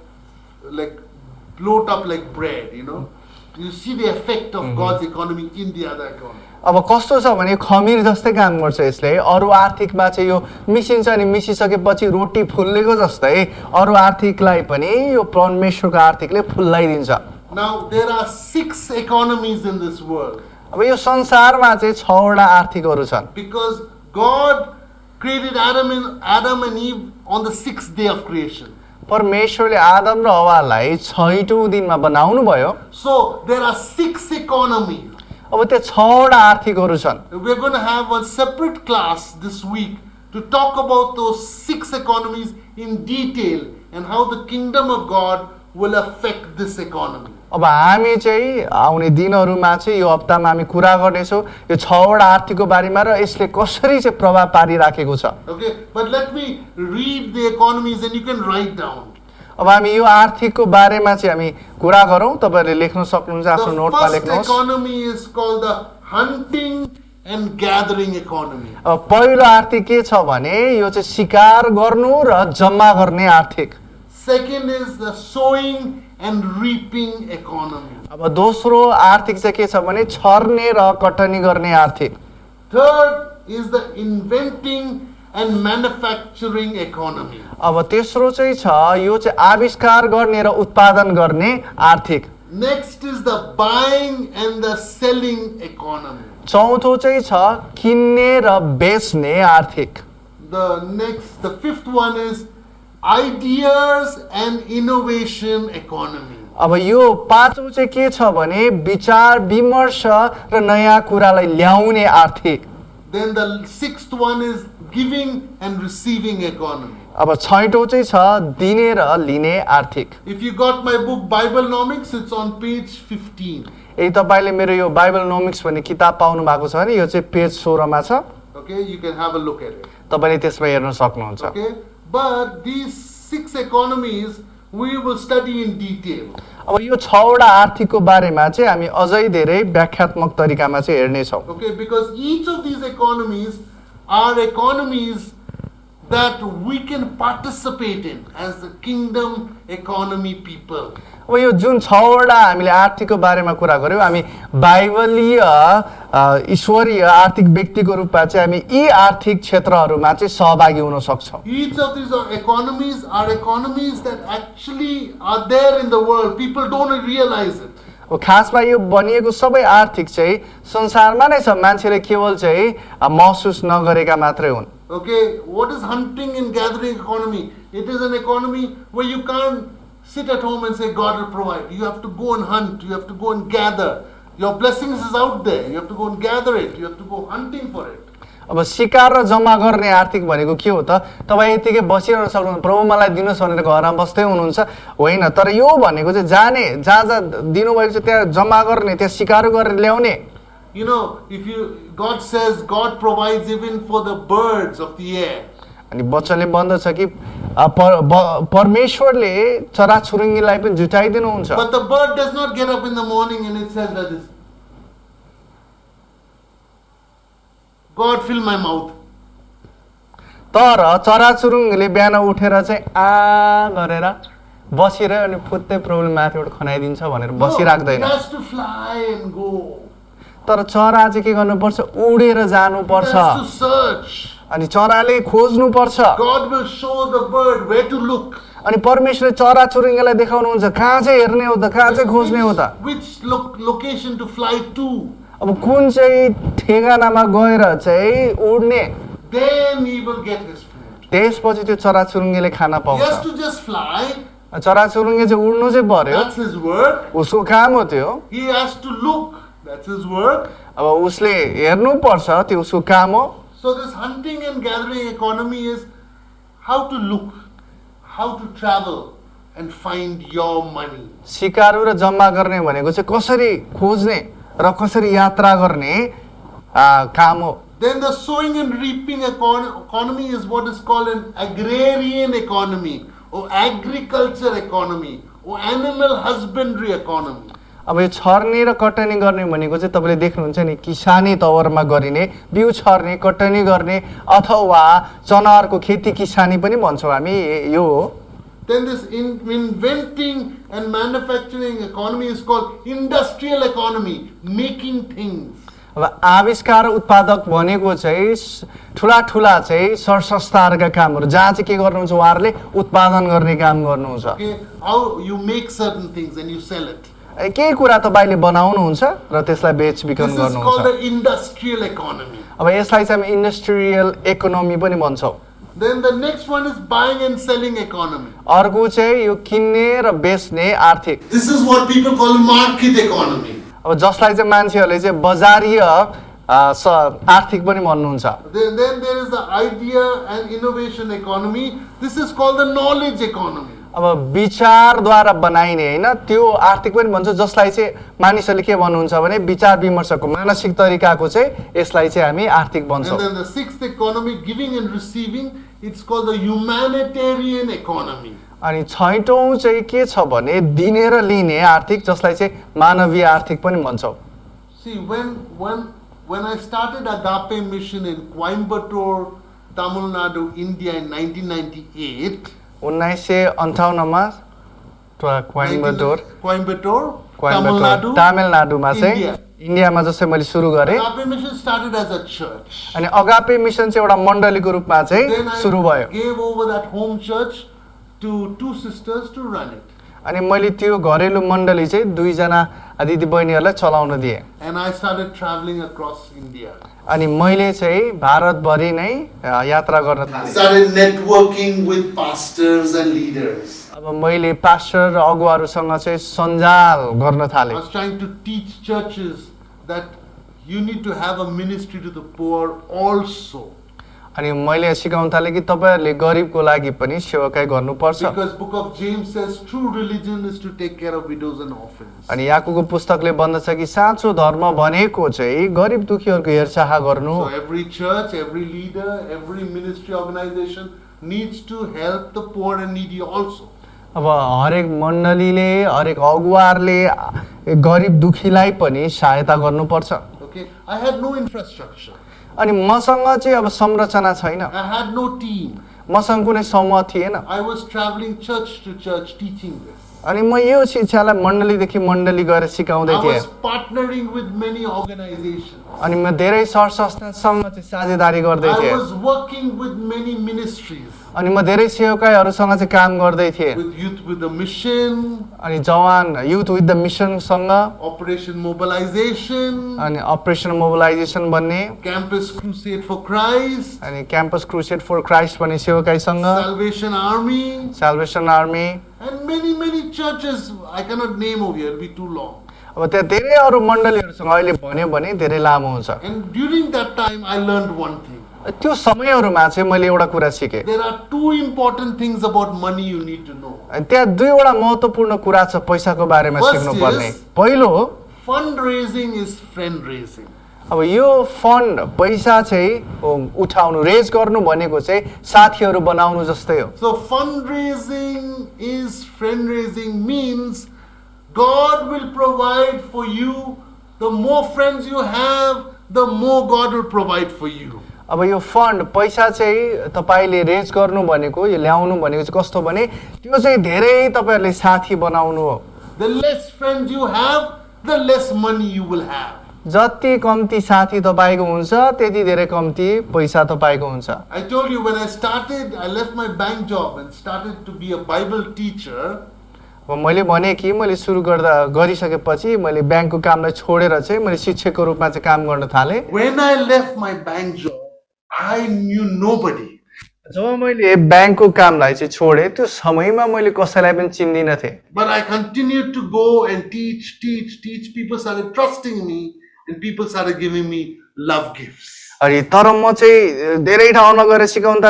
bloat up like bread. You see the effect of God's economy in the other economy. अब कस्तो छ भने खमीर जस्तै काम गर्छ यसले। अरू आर्थिकमा चाहिँ यो मिसिन्छ अनि मिसिसकेपछि रोटी फुल्लेको जस्तै अरू आर्थिकलाई पनि यो परमेश्वरको आर्थिकले फुल्लाइदिन्छ। Now there are 6 economies in this world अब यो संसारमा चाहिँ 6 वटा आर्थिकहरू छन्। because God created Adam and Eve on the 6th day of creation. परमेश्वरले आदम र हव्वालाई 6औं दिनमा बनाउनु भयो। So there are 6 economies. अब त्यो 6 वटा आर्थिकहरू छन्। We're going to have a separate class this week to talk about those 6 economies in detail and how the kingdom of God will affect this economy. अब हामी चाहिँ आउने दिनहरूमा चाहिँ यो हप्तामा हामी कुरा गर्नेछौँ यो 6 वटा आर्थिकको बारेमा र यसले कसरी चाहिँ प्रभाव पारिराखेको छ। Okay, but let me read the economies and you can write down. अब हामी यो आर्थिकको बारेमा चाहिँ हामी कुरा गरौँ। तपाईहरुले लेख्न सक्नुहुन्छ, आफ्नो The नोटमा first लेख्नुहोस्। economy is called the hunting and gathering economy. अब पहिलो आर्थिक के छ भने यो चाहिँ शिकार गर्नु र जम्मा गर्ने आर्थिक। Second is the sowing and reaping economy. अब दोस्रो आर्थिक चाहिँ के छ भने छर्ने र कटनी गर्ने आर्थिक। Third is the inventing and manufacturing economy. अब तेस्रो चाहिँ छ यो चाहिँ आविष्कार गर्ने र उत्पादन गर्ने आर्थिक। Next is the buying and the selling economy. चौथो चाहिँ छ किन्ने र बेच्ने आर्थिक। The fifth one is ideas and innovation economy. अब यो पाँचौं चाहिँ के छ भने विचार विमर्श र नयाँ कुरालाई ल्याउने आर्थिक। Then the sixth one is giving and receiving economy. अब छैटौं चाहिँ छ दिने र लिने आर्थिक। If you got my book Biblenomics, it's on page 15. यदि तपाईले मेरो यो बाइबलनोमिक्स भन्ने किताब पाउनु भएको छ भने यो चाहिँ पेज 16 मा छ। Okay, you can have a look at it. तपाईले त्यसमा हेर्न सक्नुहुन्छ। Okay, but these 6 economies we will study in detail. अब यो 6 वटा आर्थिकको बारेमा चाहिँ हामी अझै धेरै व्याख्यात्मक तरिकामा चाहिँ हेर्ने छौं। Okay, because each of these economies are economies that we can participate in as the kingdom economy people. अब यो जुन 6वटा हामीले आर्थिकको बारेमा कुरा गर्यौँ, हामी बाइबलीय ईश्वरीय आर्थिक व्यक्तिको रूपमा चाहिँ हामी यी आर्थिक क्षेत्रहरूमा चाहिँ सहभागी हुन सक्छौँ। Each of these economies are economies that actually are there in the world. People don't realize it. अब खासमा यो बनिएको सबै आर्थिक चाहिँ संसारमा नै छ, मान्छेले केवल चाहिँ महसुस नगरेका मात्रै हुन्। Okay, what is hunting and gathering economy? It is an economy where you can't sit at home and say God will provide. You have to go and hunt. You have to go and gather. Your blessings is out there. You have to go and gather it. You have to go hunting for it. अब सिकार र जम्मा गर्ने आर्थिक भनेको के हो त? तपाईँ यतिकै बसिरहन सक्नुहुन्छ, प्रभु मलाई दिनुहोस् भनेर घरमा बस्दै हुनुहुन्छ होइन, तर यो भनेको चाहिँ जाने, जहाँ जहाँ दिनुभएको छ त्यहाँ जम्मा गर्ने, त्यहाँ सिकार गरेर ल्याउने। You know, God says God provides even for the birds of the air. अनि वचनले भन्दछ कि परमेश्वरले चराचुरुङ्गीलाई पनि जुटाइदिनुहुन्छ। But the bird does not get up in the morning and it says like this, God fill my mouth. तर चराचुरुङ्गीले बिहान उठेर चाहिँ आ गरेर बसिरह्यो अनि फुत्तै प्रभुले माथिबाट खनाइदिन्छ भनेर बसिराख्दैन। It has to fly and go. तर चरा चाहिँ के गर्नुपर्छ? उडेर It जानुपर्छ। has to search. अनि चराले खोज्नु पर्छ। God will show the bird where to look. अनि परमेश्वरले चराचुरुङ्गीलाई देखाउनुहुन्छ कहाँ चाहिँ हेर्ने हो त, कहाँ चाहिँ खोज्ने हो त। Which location to fly to. अब कुन चाहिँ ठेगानामा गएर चाहिँ उड्ने, Then he will get his food. त्यसपछि त्यो चराचुरुङ्गीले खाना He has पाउँछ। to just fly. चराचुरुङ्गी चाहिँ उड्नु चाहिँ पर्यो, That's his work. उसको काम हो त्यो। He has to look. That's his work. अब उसले हेर्नु पर्छ, त्यो उसको काम हो। So this hunting and gathering economy is how to look, how to travel and find your money. सिकारु र जम्मा गर्ने भनेको चाहिँ कसरी खोज्ने र कसरी यात्रा गर्ने काम हो। Then the sowing and reaping economy is what is called an agrarian economy or agriculture economy or animal husbandry economy. अब यो छर्ने र कटनी गर्ने भनेको चाहिँ तपाईँले देख्नुहुन्छ नि, किसानी तवरमा गरिने, बिउ छर्ने, कटनी गर्ने अथवा जनावरको खेती किसानी पनि भन्छौँ हामी, यो हो। Then this inventing and manufacturing economy is called industrial economy, making things. अब आविष्कार उत्पादक भनेको चाहिँ ठुला ठुला चाहिँ सरसंस्थाहरूका कामहरू, जहाँ चाहिँ के गर्नुहुन्छ उहाँहरूले उत्पादन गर्ने काम गर्नुहुन्छ। Okay, how you make certain things and you sell it. केही कुरा तपाईँले बनाउनुहुन्छ र त्यसलाई बेचबिखन This is called गर्नुहुन्छ। the industrial economy. अब यसलाई चाहिँ हामी इन्डस्ट्रियल इकोनोमी पनि भन्छौँ। Then the next one is buying and selling economy. अर्को चाहिँ यो किन्ने र बेच्ने आर्थिक। This is what people call market economy. अब जसलाई चाहिँ मान्छेहरूले चाहिँ बजारीय आर्थिक पनि भन्नुहुन्छ। Then there is the idea and innovation economy. This is called the knowledge economy. अब विचारद्वारा बनाइने होइन, त्यो आर्थिक पनि भन्छ, जसलाई चाहिँ मानिसहरूले के भन्नुहुन्छ भने विचार विमर्शको मानसिक तरिकाको चाहिँ यसलाई चाहिँ हामी आर्थिक भन्छौँ। And then the sixth economy, giving and receiving, it's called the humanitarian economy. अनि छैटौँ चाहिँ के छ भने दिने र लिने आर्थिक, जसलाई चाहिँ मानवीय आर्थिक पनि भन्छौँ। See, when I started Agape Mission in Coimbatore, Tamil Nadu, India in 1998, 1958 Coimbatore तमिलनाडुमा चाहिँ इन्डियामा जस्तै मैले सुरु गरेँ। Agape Mission started as a church. अनि अगापे मिसन चाहिँ एउटा मण्डलीको रूपमा चाहिँ Then सुरु भयो। I gave over that home church to two sisters to run it. अनि मैले त्यो घरेलु मण्डली चाहिँ दुईजना दिदी बहिनीहरूलाई चलाउन दिएँ। And I started traveling across India. अनि मैले चाहिँ भारतभरि नै यात्रा गर्न थालेँ। Started networking with pastors and leaders. अब मैले पास्टर र अगुवाहरूसँग चाहिँ सञ्जाल गर्न I थालेँ। was trying to teach churches that you need to have a ministry to the poor also. अनि मैले सिकाउन थालेँ कि तपाईँहरूले गरिबको लागि पनि सेवाकाई गर्नुपर्छ। Because book of James says true religion is to take care of widows and orphans. अनि याकुबको पुस्तकले भन्दछ कि साँचो धर्म भनेको चाहिँ गरिब दुखीहरूको हेरचाह गर्नु। So every church, every leader, every ministry organization needs to help the poor and needy also. अब हरेक मण्डलीले हरेक अगुवाहरूले गरिब दुखीलाई पनि सहायता गर्नुपर्छ। Okay, I had no infrastructure. अनि मसँग चाहिँ अब संरचना छैन, I had no team. मसँग कुनै समूह थिएन I was traveling church to church teaching this. अनि म यो शिक्षालाई मण्डलीदेखि मण्डली गएर सिकाउँदै I थिएँ was partnering with many organizations. अनि म धेरै सर संस्थासँग चाहिँ साझेदारी गर्दै I थिएँ was working with many ministries, अनि म धेरै सेवकाईहरूसँग चाहिँ काम गर्दै थिएँ with Youth with a Mission, अनि जवान युथ विथ द मिसनसँग Operation Mobilization, अनि अपरेसन मोबिलाइजेसन भन्ने Campus Crusade for Christ, अनि क्याम्पस क्रुसेड फर क्राइस्ट भन्ने सेवकाईसँग Salvation Army, Salvation Army and many churches. I cannot name over here, it'll be too long. अब त्यहाँ धेरै अरू मण्डलीहरूसँग अहिले भन्यो भने धेरै लामो हुन्छ And during that time, I learned one thing. त्यो समयहरूमा चाहिँ मैले एउटा कुरा सिकेँ There are two important things about money you need to know. अनि त्यहाँ दुईवटा महत्त्वपूर्ण कुरा छ पैसाको बारेमा First सिक्नुपर्ने is- पहिलो Fundraising is friend raising. अब यो फन्ड पैसा चाहिँ उठाउनु रेज गर्नु भनेको चाहिँ साथीहरू बनाउनु जस्तै हो So fundraising is friend raising means God will provide for you. The more friends you have, the more God will provide for you. अब यो फन्ड पैसा चाहिँ तपाईँले रेज गर्नु भनेको यो ल्याउनु भनेको चाहिँ कस्तो भने त्यो चाहिँ धेरै तपाईँहरूले साथी बनाउनु हो The less friends you have, the less money you will have. जति कम्ती साथी तपाईँको हुन्छ त्यति धेरै कम्ती पैसा तपाईँको हुन्छ I told you when I started, I left my bank job and started to be a Bible teacher. अब मैले भने कि मैले सुरु गरिसकेपछि मैले ब्याङ्कको कामलाई छोडेर चाहिँ मैले शिक्षकको रूपमा चाहिँ काम गर्न थालेँ When I left my bank job, I knew nobody. जब मैले ब्याङ्कको कामलाई चाहिँ छोडेँ त्यो समयमा मैले कसैलाई पनि चिन्दिनँ थिएँ But I continued to go and teach. People started trusting me and people started giving me love gifts. अनि तर म चाहिँ धेरै ठाउँमा गएर सिकाउन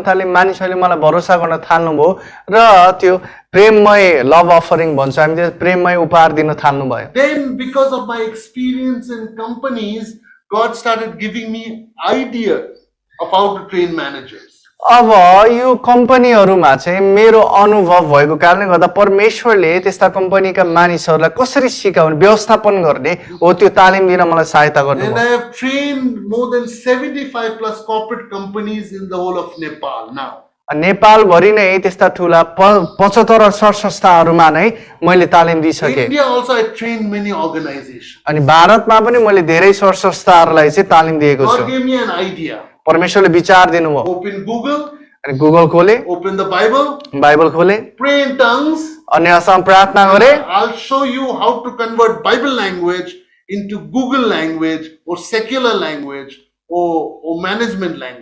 थालेँ मानिसहरूले मलाई भरोसा गर्न थाल्नुभयो र त्यो प्रेममय लभ अफरिङ भन्छ हामी त्यो प्रेममय उपहार दिन थाल्नुभयो Then because of my experience in companies, God started giving me ideas of how to train managers. अब यो कम्पनीहरूमा चाहिँ मेरो अनुभव भएको कारणले गर्दा परमेश्वरले त्यस्ता कम्पनीका मानिसहरूलाई कसरी सिकाउने व्यवस्थापन गर्ने हो त्यो तालिम दिन मलाई सहायता And I गर्नुभयो have trained more than 75 plus corporate companies in the whole of Nepal now. नेपालभरि नै त्यस्ता ठुला 75 संस्थाहरूमा नै मैले तालिम दिइसकेँ India also I trained many organizations. अनि भारतमा पनि मैले धेरै संस्थाहरूलाई चाहिँ तालिम दिएको God छु gave me an idea. परमेश्वरले विचार दिनुभयो Open Google, अनि गुगल खोले open the Bible, बाइबल खोले pray in tongues. अन्यसँग प्रार्थना गरे I'll show you how to convert Bible language into Google language or secular language or management language.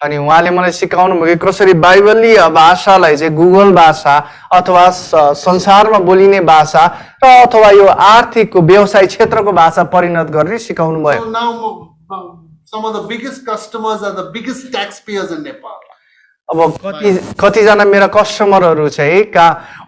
अनि उहाँले मलाई सिकाउनु भयो कि कसरी बाइबलीय भाषालाई चाहिँ गुगल भाषा अथवा संसारमा बोलिने भाषा र अथवा यो आर्थिकको व्यवसाय क्षेत्रको भाषा परिणत गर्ने सिकाउनु भयो So now some of the biggest customers are the biggest taxpayers in Nepal. अब कतिजना मेरा कस्टमरहरू चाहिँ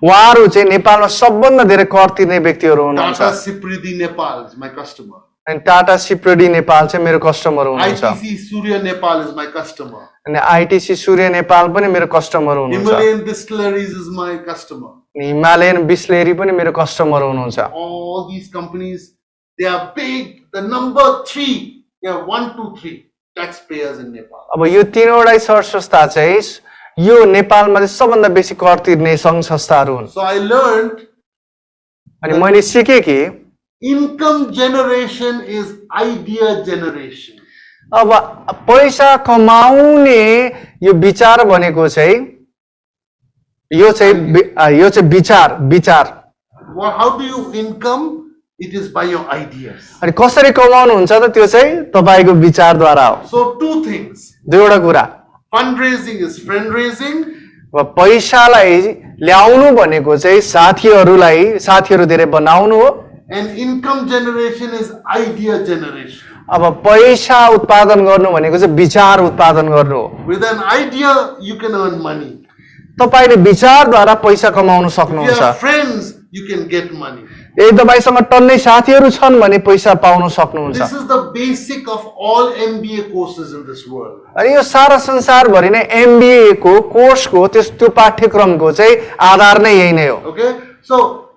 उहाँहरू चाहिँ नेपालमा सबभन्दा धेरै कर तिर्ने व्यक्तिहरू हुनुहुन्छ Tata Sipridi Nepal is my customer. अनि टाटा सिप्रेडी नेपाल चाहिँ मेरो कस्टमर हुनुहुन्छ ITC Surya Nepal is my customer. अनि आइटिसी सूर्य नेपाल पनि मेरो कस्टमर हुनुहुन्छ Himalayan Distilleries is my customer. अनि हिमालयन बिस्लेरी पनि मेरो कस्टमर हुनुहुन्छ All these companies, they are big. The number 3, they are 1, 2, 3 taxpayers in Nepal. अब यो तीनवटै सर संस्था चाहिँ यो नेपालमा चाहिँ सबभन्दा बेसी कर तिर्ने सङ्घ संस्थाहरू हुन् So I learned अनि मैले सिकेँ कि income generation is idea generation. अब पैसा कमाउने यो विचार भनेको चाहिँ यो चाहिँ विचार How do you income? It is by your ideas. अनि कसरी कमाउनु हुन्छ त त्यो चाहिँ तपाईको विचारद्वारा हो So two things. दुईवटा कुरा Fundraising is friend raising. अब पैसालाई ल्याउनु भनेको चाहिँ साथीहरू धेरै बनाउनु हो And income generation is idea generation. अब पैसा उत्पादन गर्नु भनेको चाहिँ विचार उत्पादन गर्नु हो With an idea, you can earn money. तपाईले विचारद्वारा पैसा कमाउन If you सक्नुहुन्छ have friends, you can get money. यदि तपाईसँग टन्नै साथीहरू छन् भने पैसा पाउन सक्नुहुन्छ This is the basic of all MBA courses in this world. अनि यो सारा संसारभरि नै एमबीए को कोर्सको त्यो पाठ्यक्रमको चाहिँ आधार नै यही नै हो Okay? So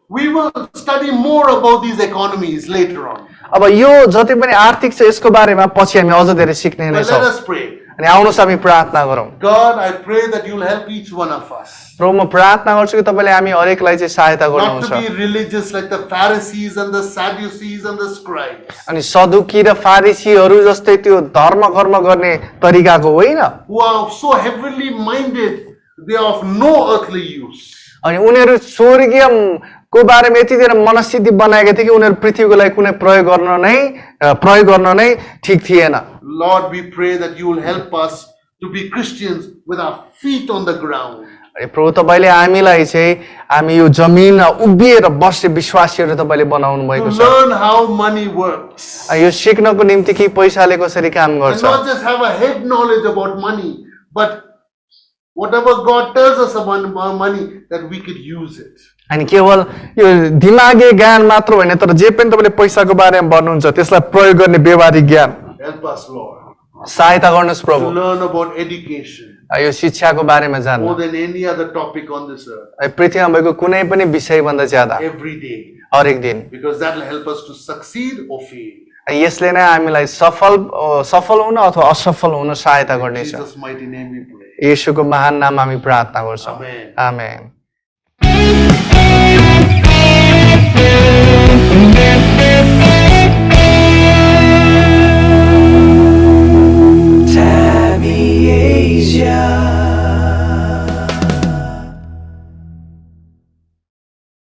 we will study more about these economies later on. अब यो जति पनि आर्थिक छ यसको बारेमा पछि हामी अझ धेरै सिक्ने नै But छौँ let us pray. अनि आउनुहोस् हामी प्रार्थना गरौँ। God, I pray that you'll help each one of us. प्रभु म प्रार्थना गर्छु कि तपाईँले हामी हरेकलाई चाहिँ सहायता Not गर्नुहुन्छ। to be religious like the Pharisees and the Sadducees and the scribes, अनि सदुकी र फारिसीहरू जस्तै त्यो धर्म कर्म गर्ने तरिकाको होइन। who are so heavenly minded, they are of no earthly use. अनि उनीहरू स्वर्गीयको बारेमा यति धेरै मनस्थिति बनाएका थिए कि उनीहरू पृथ्वीको लागि कुनै प्रयोग गर्न नै ठिक थिएन। Lord, we pray that you will help us to be Christians with our feet on the ground. अनि प्रभु तपाईँले हामीलाई चाहिँ हामी यो जमिनमा उभिएर बस्ने विश्वासीहरू तपाईँले बनाउनु To भएको छ। learn how money works. यो सिक्नको निम्ति कि पैसाले कसरी काम And गर्छ, not just have a head knowledge about money, but whatever God tells us about money, that we could use it. अनि केवल यो दिमागी ज्ञान मात्र होइन, तर जे पनि तपाईँले पैसाको बारेमा भन्नुहुन्छ त्यसलाई प्रयोग गर्ने व्यवहारिक ज्ञान Help us, Lord, सहायता गर्नुहोस् to प्रभु। learn about education यो शिक्षाको बारेमा जान्नु more than any other topic on this earth पृथ्वीमा भएको कुनै पनि विषयभन्दा ज्यादा every day, हरेक दिन। because that will help us to succeed or fail. यसले नै हामीलाई सफल हुन अथवा असफल हुन सहायता In गर्नेछ। Jesus' mighty name we pray. येशूको महान नाम हामी प्रार्थना गर्छौँ। Amen. आमेन।